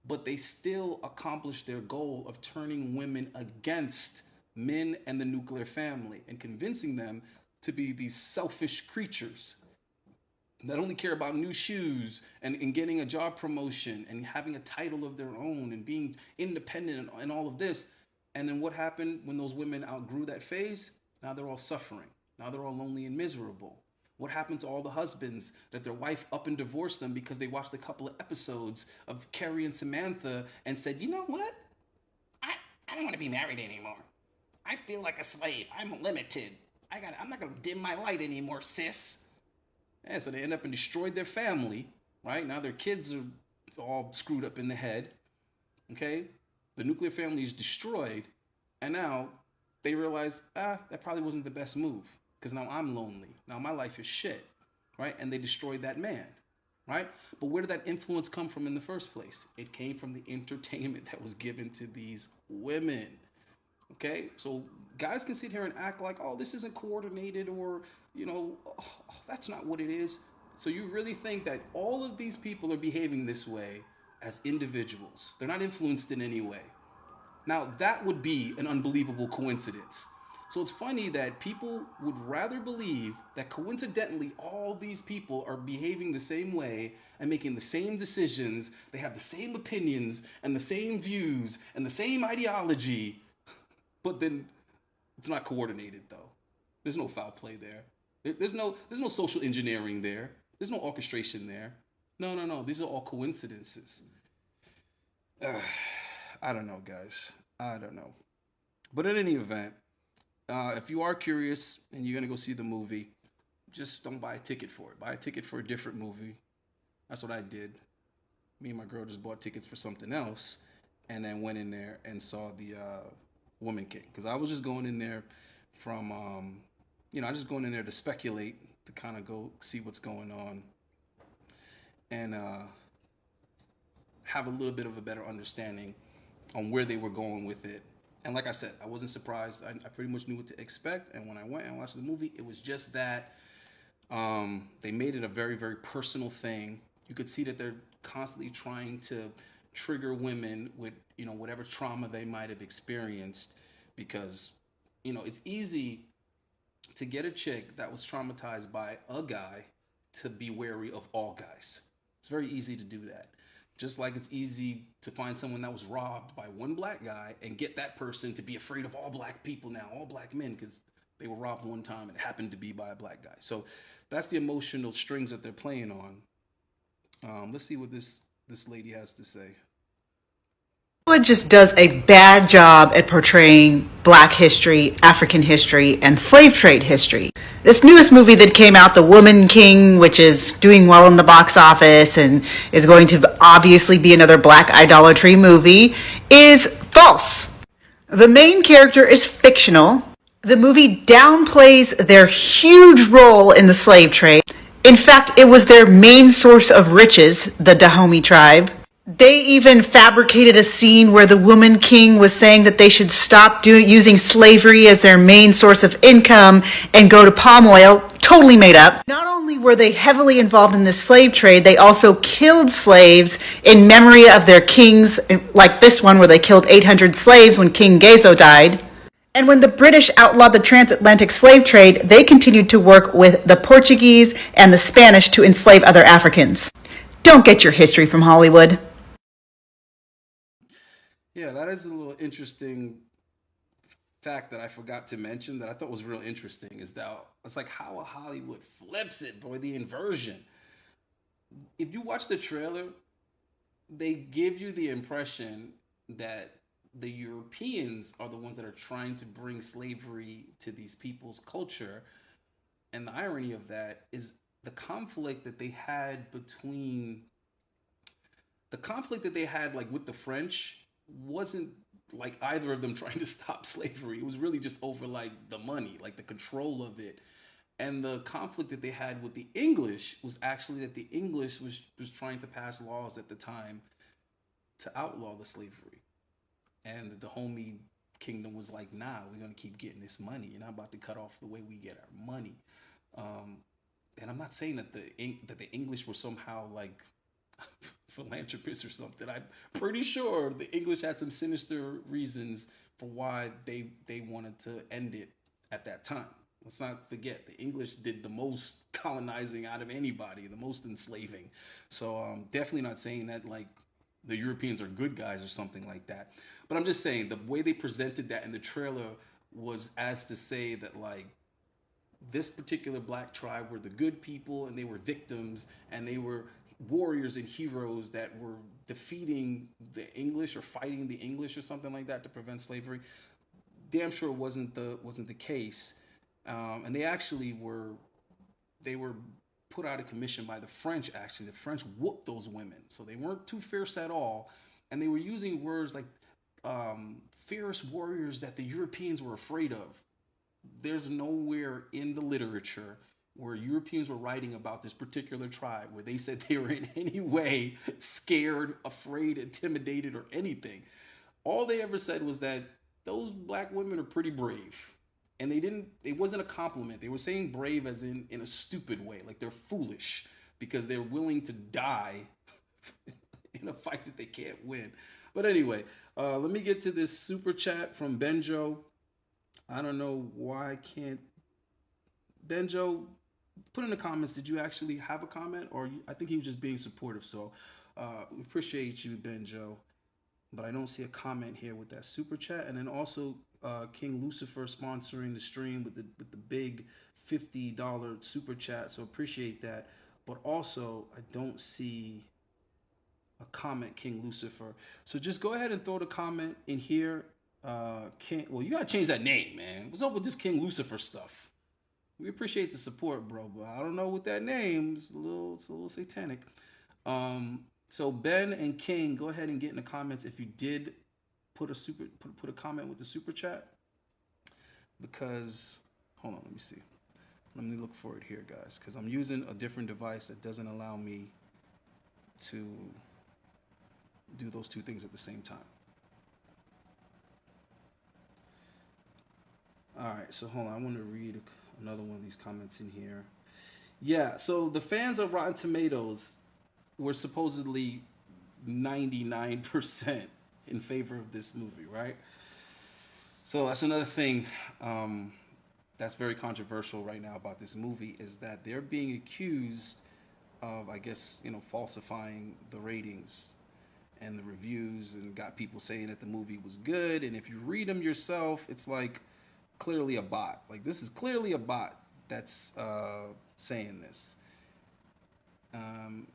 but they still accomplished their goal of turning women against men and the nuclear family and convincing them to be these selfish creatures that only care about new shoes and getting a job promotion and having a title of their own and being independent and all of this. And then what happened when those women outgrew that phase? Now they're all suffering. Now they're all lonely and miserable. What happened to all the husbands that their wife up and divorced them because they watched a couple of episodes of Carrie and Samantha and said, you know what? I don't want to be married anymore. I feel like a slave. I'm limited. I'm not going to dim my light anymore, sis. Yeah, so they end up and destroyed their family, right? Now their kids are all screwed up in the head, okay? The nuclear family is destroyed, and now they realize, that probably wasn't the best move, because now I'm lonely. Now my life is shit, right? And they destroyed that man, right? But where did that influence come from in the first place? It came from the entertainment that was given to these women, okay? So guys can sit here and act like, oh, this isn't coordinated, or, that's not what it is. So you really think that all of these people are behaving this way as individuals? They're not influenced in any way. Now, that would be an unbelievable coincidence. So it's funny that people would rather believe that coincidentally all these people are behaving the same way and making the same decisions, they have the same opinions and the same views and the same ideology, but then it's not coordinated though. There's no foul play there. There's no social engineering there. There's no orchestration there. No. These are all coincidences. I don't know, guys. I don't know. But in any event, if you are curious and you're going to go see the movie, just don't buy a ticket for it. Buy a ticket for a different movie. That's what I did. Me and my girl just bought tickets for something else and then went in there and saw the Woman King. Because I was just going in there from, I just going in there to speculate, to kind of go see what's going on, and have a little bit of a better understanding on where they were going with it. And like I said, I wasn't surprised. I pretty much knew what to expect. And when I went and watched the movie, it was just that they made it a very, very personal thing. You could see that they're constantly trying to trigger women with, whatever trauma they might have experienced, because, it's easy to get a chick that was traumatized by a guy to be wary of all guys. It's very easy to do that. Just like it's easy to find someone that was robbed by one black guy and get that person to be afraid of all black people now, all black men, because they were robbed one time and it happened to be by a black guy. So that's the emotional strings that they're playing on. Let's see what this lady has to say.
Hollywood just does a bad job at portraying Black history, African history, and slave trade history. This newest movie that came out, The Woman King, which is doing well in the box office and is going to obviously be another Black idolatry movie, is false. The main character is fictional. The movie downplays their huge role in the slave trade. In fact, it was their main source of riches, the Dahomey tribe. They even fabricated a scene where the Woman King was saying that they should stop using slavery as their main source of income and go to palm oil. Totally made up. Not only were they heavily involved in the slave trade, they also killed slaves in memory of their kings, like this one where they killed 800 slaves when King Gezo died. And when the British outlawed the transatlantic slave trade, they continued to work with the Portuguese and the Spanish to enslave other Africans. Don't get your history from Hollywood.
Yeah, that is a little interesting fact that I forgot to mention that I thought was real interesting, is that it's like how Hollywood flips it, boy, the inversion. If you watch the trailer, they give you the impression that the Europeans are the ones that are trying to bring slavery to these people's culture. And the irony of that is the conflict that they had like with the French wasn't like either of them trying to stop slavery. It was really just over like the money, like the control of it. And the conflict that they had with the English was actually that the English was trying to pass laws at the time to outlaw the slavery. And the Dahomey kingdom was like, nah, we're going to keep getting this money. You're not about to cut off the way we get our money. And I'm not saying that the English were somehow like philanthropists or something. I'm pretty sure the English had some sinister reasons for why they wanted to end it at that time. Let's not forget, the English did the most colonizing out of anybody, the most enslaving. So definitely not saying that like the Europeans are good guys or something like that. But I'm just saying the way they presented that in the trailer was as to say that like this particular black tribe were the good people and they were victims and they were warriors and heroes that were defeating the English or fighting the English or something like that to prevent slavery. Damn sure wasn't the case. And they were put out of commission by the French. Actually, the French whooped those women, so they weren't too fierce at all. And they were using words like fierce warriors that the Europeans were afraid of. There's nowhere in the literature where Europeans were writing about this particular tribe where they said they were in any way scared, afraid, intimidated, or anything. All they ever said was that those black women are pretty brave. And it wasn't a compliment. They were saying brave as in a stupid way, like they're foolish because they're willing to die in a fight that they can't win. But anyway, let me get to this super chat from Benjo. I don't know why I can't. Benjo, put in the comments, did you actually have a comment? Or I think he was just being supportive. So we appreciate you, Benjo. But I don't see a comment here with that super chat. And then also King Lucifer sponsoring the stream with the big $50 super chat. So appreciate that. But also I don't see a comment, King Lucifer. So just go ahead and throw the comment in here. Well, you gotta change that name, man. What's up with this King Lucifer stuff? We appreciate the support, bro, but I don't know what that name is. It's a little satanic. So Ben and King, go ahead and get in the comments if you did put a comment with the super chat. because, hold on, let me see. Let me look for it here, guys, because I'm using a different device that doesn't allow me to do those two things at the same time. All right, so hold on. I want to read another one of these comments in here. Yeah, so the fans of Rotten Tomatoes were supposedly 99% in favor of this movie, right? So that's another thing that's very controversial right now about this movie, is that they're being accused of, I guess, falsifying the ratings and the reviews, and got people saying that the movie was good. And if you read them yourself, it's like clearly a bot. Like, this is clearly a bot that's saying this.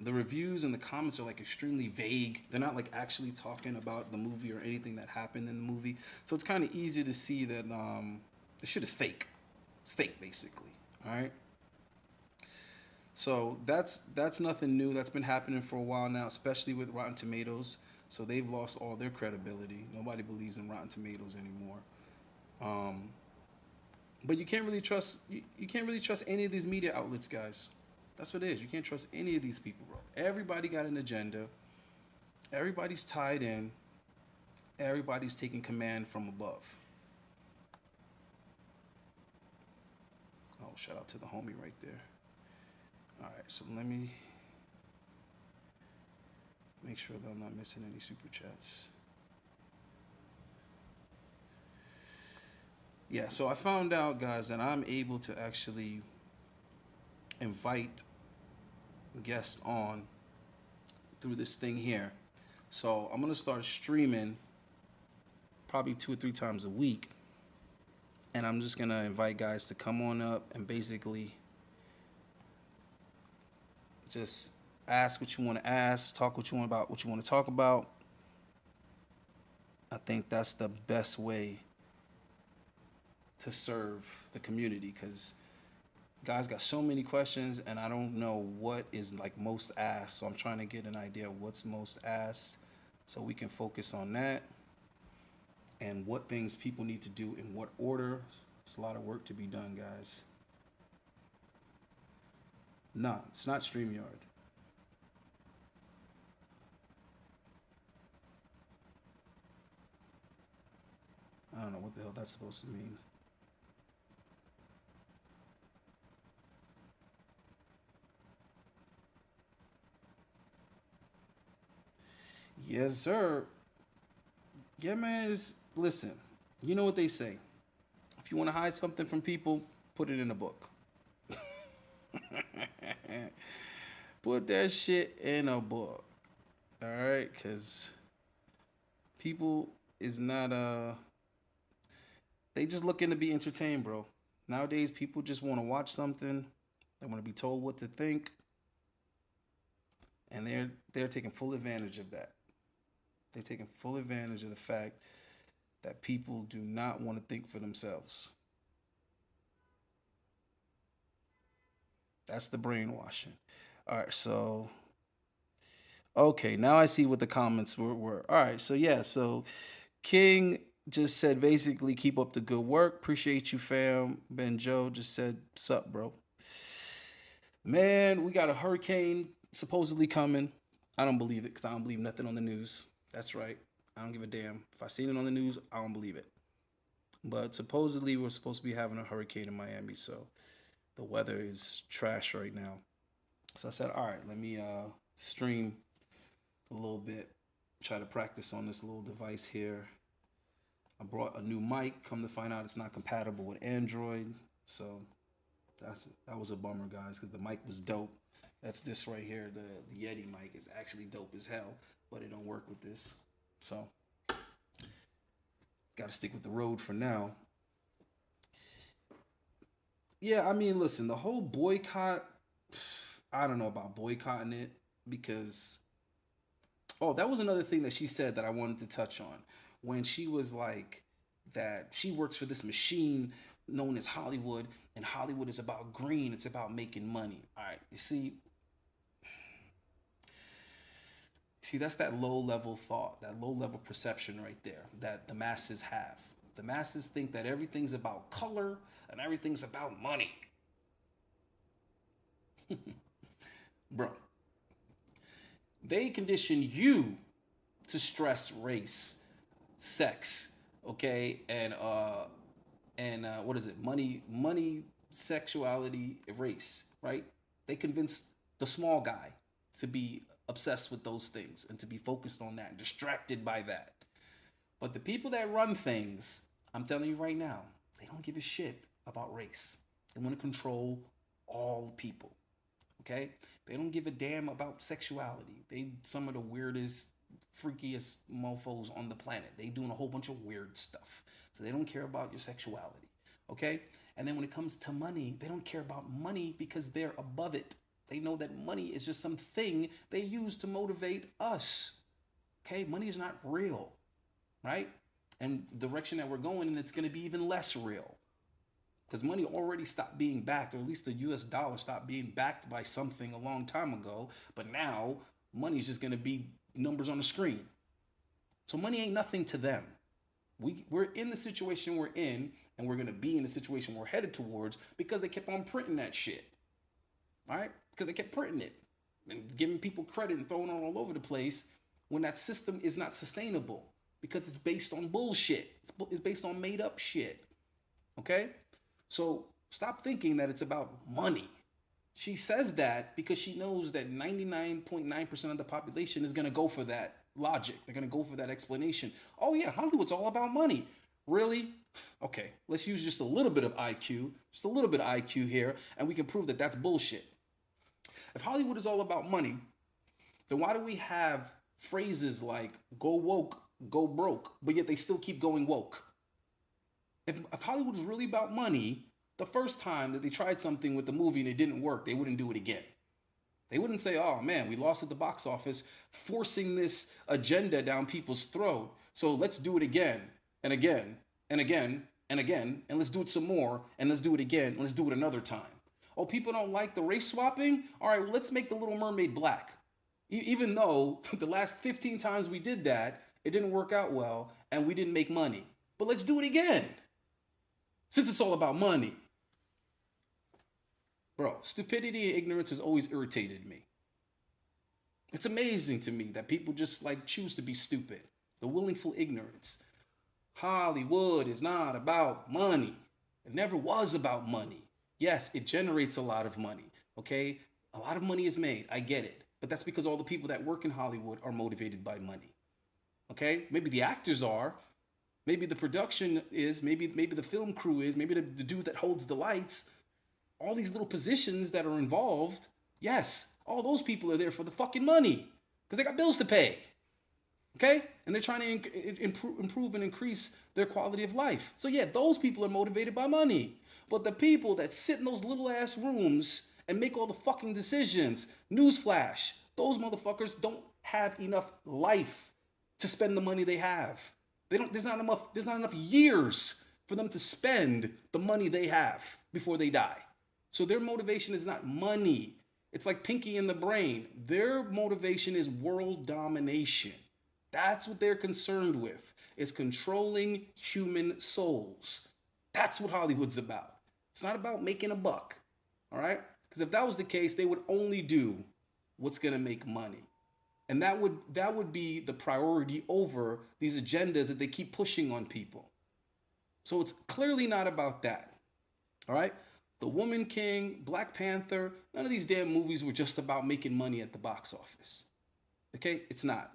The reviews and the comments are like extremely vague. They're not like actually talking about the movie or anything that happened in the movie. So it's kind of easy to see that this shit is fake. It's fake, basically. All right. So that's nothing new. That's been happening for a while now, especially with Rotten Tomatoes. So they've lost all their credibility. Nobody believes in Rotten Tomatoes anymore. But you can't really trust any of these media outlets, guys. That's what it is. You can't trust any of these people, bro. Everybody got an agenda. Everybody's tied in. Everybody's taking command from above. Oh, shout out to the homie right there. All right, so let me make sure that I'm not missing any super chats. Yeah, so I found out, guys, that I'm able to actually invite guests on through this thing here. So I'm gonna start streaming probably 2 or 3 times a week, and I'm just gonna invite guys to come on up and basically just ask what you want to ask, talk what you want about what you want to talk about. I think that's the best way to serve the community, because guys got so many questions and I don't know what is like most asked. So I'm trying to get an idea of what's most asked so we can focus on that, and what things people need to do in what order. There's a lot of work to be done, guys. No, it's not StreamYard. I don't know what the hell that's supposed to mean. Yes, sir. Yeah, man. Listen, you know what they say. If you want to hide something from people, put it in a book. Put that shit in a book. All right? Because people is not, they just looking to be entertained, bro. Nowadays, people just want to watch something. They want to be told what to think. And they're taking full advantage of that. They're taking full advantage of the fact that people do not want to think for themselves. That's the brainwashing. All right, so okay, now I see what the comments were. All right, so yeah, so King just said basically keep up the good work. Appreciate you, fam. Ben Joe just said, sup, bro. Man, we got a hurricane supposedly coming. I don't believe it because I don't believe nothing on the news. That's right. I don't give a damn. If I seen it on the news, I don't believe it. But supposedly we're supposed to be having a hurricane in Miami, so the weather is trash right now. So I said, all right, let me stream a little bit, try to practice on this little device here. I brought a new mic. Come to find out it's not compatible with Android. So that was a bummer, guys, because the mic was dope. That's this right here. The Yeti mic is actually dope as hell, but it don't work with this. So got to stick with the Rode for now. Yeah, I mean, listen, the whole boycott, I don't know about boycotting it because, oh, that was another thing that she said that I wanted to touch on. When she was like that she works for this machine known as Hollywood, and Hollywood is about green. It's about making money. All right, you see, that's that low level thought, that low level perception right there that the masses have. The masses think that everything's about color and everything's about money. Bro, they condition you to stress race, sex, okay, and what is it? Money, sexuality, race, right? They convince the small guy to be obsessed with those things and to be focused on that, distracted by that. But the people that run things, I'm telling you right now, they don't give a shit about race. They want to control all people. Okay? They don't give a damn about sexuality. They some of the weirdest, freakiest mofos on the planet. They doing a whole bunch of weird stuff. So they don't care about your sexuality. Okay? And then when it comes to money, they don't care about money because they're above it. They know that money is just something they use to motivate us. Okay? Money is not real. Right? And the direction that we're going in, it's going to be even less real. Because money already stopped being backed, or at least the US dollar stopped being backed by something a long time ago. But now money is just going to be numbers on the screen. So money ain't nothing to them. We're in the situation we're in, and we're going to be in the situation we're headed towards because they kept on printing that shit. Right? Because they kept printing it and giving people credit and throwing it all over the place when that system is not sustainable because it's based on bullshit. It's based on made up shit. Okay? So stop thinking that it's about money. She says that because she knows that 99.9% of the population is going to go for that logic. They're going to go for that explanation. Oh yeah, Hollywood's all about money. Really? Okay, let's use just a little bit of IQ, just a little bit of IQ here, and we can prove that that's bullshit. If Hollywood is all about money, then why do we have phrases like go woke, go broke, but yet they still keep going woke? If Hollywood is really about money, the first time that they tried something with the movie and it didn't work, they wouldn't do it again. They wouldn't say, oh man, we lost at the box office, forcing this agenda down people's throat. So let's do it again and again and again and again, and let's do it some more, and let's do it again, and let's do it another time. Oh, people don't like the race swapping? All right, well, let's make the Little Mermaid black. Even though the last 15 times we did that, it didn't work out well, and we didn't make money. But let's do it again. Since it's all about money. Bro, stupidity and ignorance has always irritated me. It's amazing to me that people just like choose to be stupid. The willful ignorance. Hollywood is not about money. It never was about money. Yes, it generates a lot of money. Okay? A lot of money is made. I get it. But that's because all the people that work in Hollywood are motivated by money. Okay? Maybe the actors are. Maybe the production is, maybe the film crew is, maybe the dude that holds the lights. All these little positions that are involved, yes, all those people are there for the fucking money because they got bills to pay. Okay? And they're trying to improve and increase their quality of life. So yeah, those people are motivated by money. But the people that sit in those little ass rooms and make all the fucking decisions, newsflash, those motherfuckers don't have enough life to spend the money they have. There's not enough years for them to spend the money they have before they die. So their motivation is not money. It's like Pinky in the Brain. Their motivation is world domination. That's what they're concerned with, is controlling human souls. That's what Hollywood's about. It's not about making a buck, all right? Because if that was the case, they would only do what's going to make money. And that would be the priority over these agendas that they keep pushing on people. So it's clearly not about that. All right? The Woman King, Black Panther, none of these damn movies were just about making money at the box office. Okay? It's not.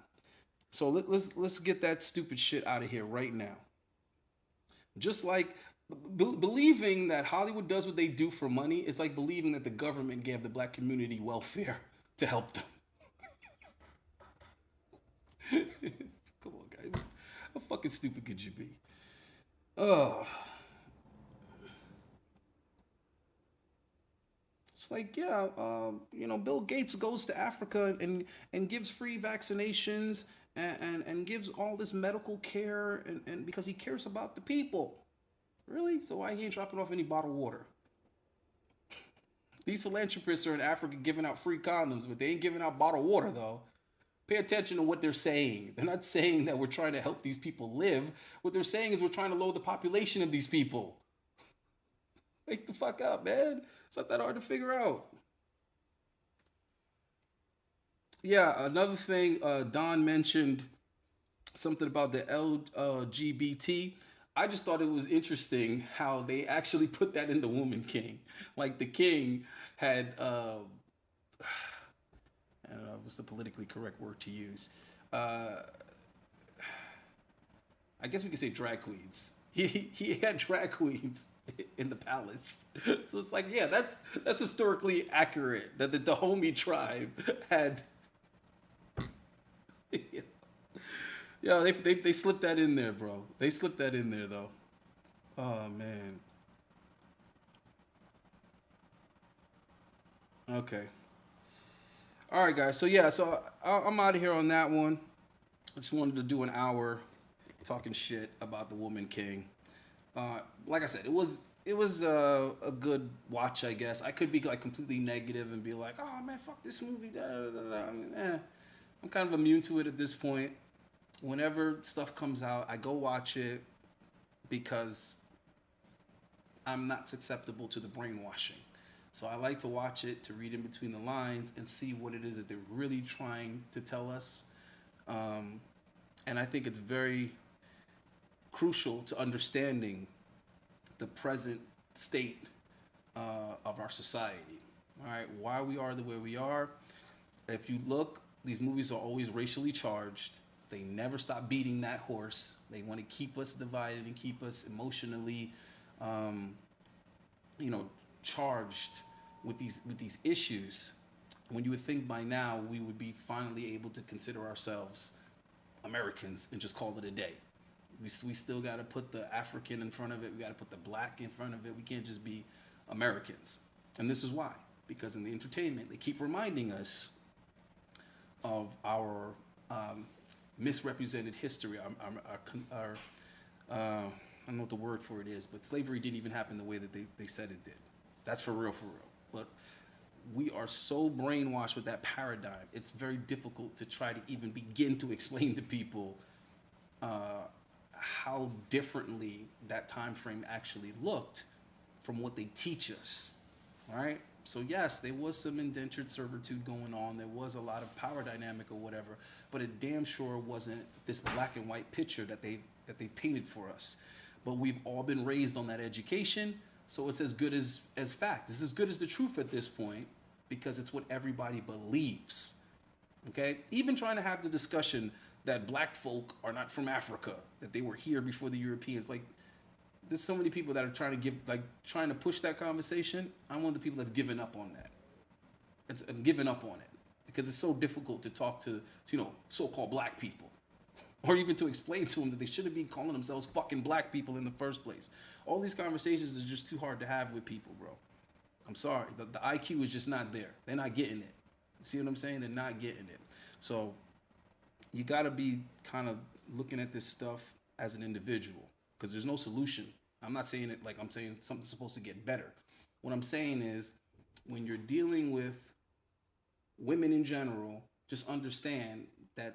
So let's get that stupid shit out of here right now. Just like believing that Hollywood does what they do for money is like believing that the government gave the black community welfare to help them. Come on, guys. How fucking stupid could you be? Oh. It's like, yeah, Bill Gates goes to Africa and gives free vaccinations and gives all this medical care and because he cares about the people. Really? So why he ain't dropping off any bottled water? These philanthropists are in Africa giving out free condoms, but they ain't giving out bottled water, though. Pay attention to what they're saying. They're not saying that we're trying to help these people live. What they're saying is we're trying to lower the population of these people. Wake the fuck up, man. It's not that hard to figure out. Yeah, another thing, Don mentioned something about the LGBT. I just thought it was interesting how they actually put that in the Woman King. Like the king had, I don't know what's the politically correct word to use. I guess we could say drag queens. He had drag queens in the palace. So it's like, yeah, that's historically accurate that the Dahomey tribe had. Yeah, they slipped that in there, bro. They slipped that in there, though. Oh, man. Okay. All right, guys. So, yeah, so I'm out of here on that one. I just wanted to do an hour talking shit about the Woman King. Like I said, it was a good watch, I guess. I could be like completely negative and be like, oh, man, fuck this movie. Da, da, da, da. I mean, I'm kind of immune to it at this point. Whenever stuff comes out, I go watch it because I'm not susceptible to the brainwashing. So I like to watch it, to read in between the lines and see what it is that they're really trying to tell us. And I think it's very crucial to understanding the present state of our society. All right, why we are the way we are. If you look, these movies are always racially charged. They never stop beating that horse. They want to keep us divided and keep us emotionally, charged with these issues. When you would think by now we would be finally able to consider ourselves Americans and just call it a day. We still got to put the African in front of it. We got to put the black in front of it. We can't just be Americans. And this is why. Because in the entertainment, they keep reminding us of our misrepresented history, our I don't know what the word for it is, but slavery didn't even happen the way that they said it did. That's for real. But we are so brainwashed with that paradigm, it's very difficult to try to even begin to explain to people how differently that time frame actually looked from what they teach us, all right? So yes, there was some indentured servitude going on. There was a lot of power dynamic or whatever, but it damn sure wasn't this black and white picture that they painted for us. But we've all been raised on that education, so it's as good as fact. It's as good as the truth at this point because it's what everybody believes. Okay? Even trying to have the discussion that black folk are not from Africa, that they were here before the Europeans. Like, there's so many people that are trying to push that conversation. I'm one of the people that's given up on that. I'm giving up on it because it's so difficult to talk to so-called black people, or even to explain to them that they shouldn't be calling themselves fucking black people in the first place. All these conversations is just too hard to have with people, bro. I'm sorry, the IQ is just not there. They're not getting it. You see what I'm saying? They're not getting it. So you got to be kind of looking at this stuff as an individual. Because there's no solution. I'm not saying it like I'm saying something's supposed to get better. What I'm saying is when you're dealing with women in general, just understand that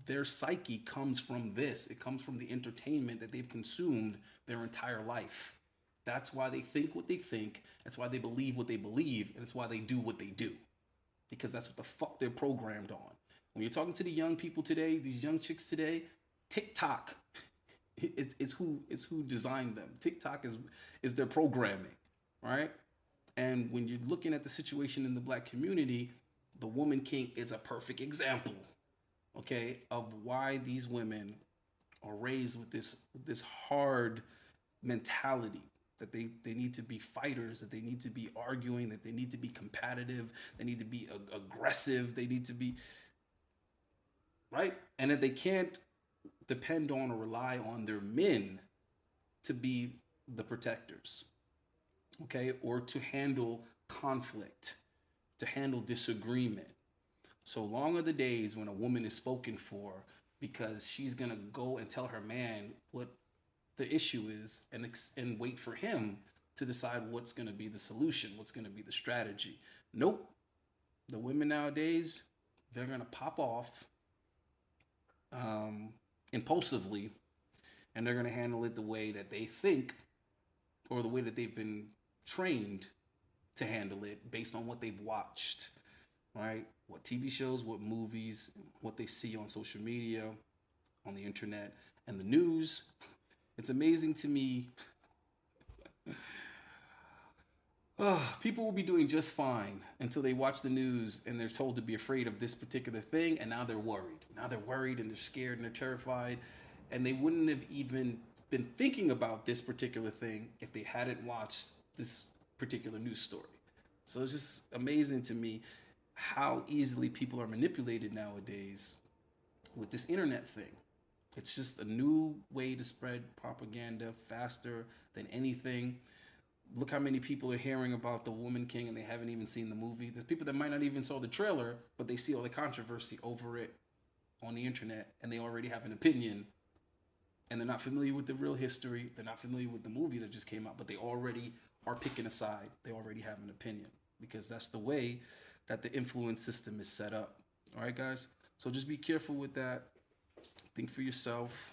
their psyche comes from this. It comes from the entertainment that they've consumed their entire life. That's why they think what they think. That's why they believe what they believe. And it's why they do what they do. Because that's what the fuck they're programmed on. When you're talking to the young people today, these young chicks today, TikTok it's who designed them. TikTok is their programming, right? And when you're looking at the situation in the black community, the Woman King is a perfect example, okay, of why these women are raised with this hard mentality that they need to be fighters, that they need to be arguing, that they need to be competitive, they need to be aggressive, they need to be, right? And that they can't depend on or rely on their men to be the protectors, okay? Or to handle conflict, to handle disagreement. So long are the days when a woman is spoken for because she's gonna go and tell her man what the issue is and wait for him to decide what's gonna be the solution, what's gonna be the strategy. Nope. The women nowadays they're going to pop off impulsively, and they're going to handle it the way that they think, or the way that they've been trained to handle it based on what they've watched, right? What TV shows, what movies, what they see on social media, on the internet, and the news. It's amazing to me. People will be doing just fine until they watch the news and they're told to be afraid of this particular thing, and now they're worried. Now they're worried and they're scared and they're terrified, and they wouldn't have even been thinking about this particular thing if they hadn't watched this particular news story. So it's just amazing to me how easily people are manipulated nowadays with this internet thing. It's just a new way to spread propaganda faster than anything. Look how many people are hearing about the Woman King and they haven't even seen the movie. There's people that might not even saw the trailer, but they see all the controversy over it on the internet, and they already have an opinion, and they're not familiar with the real history. They're not familiar with the movie that just came out, but they already are picking a side. They already have an opinion, because that's the way that the influence system is set up. All right, guys? So just be careful with that. Think for yourself.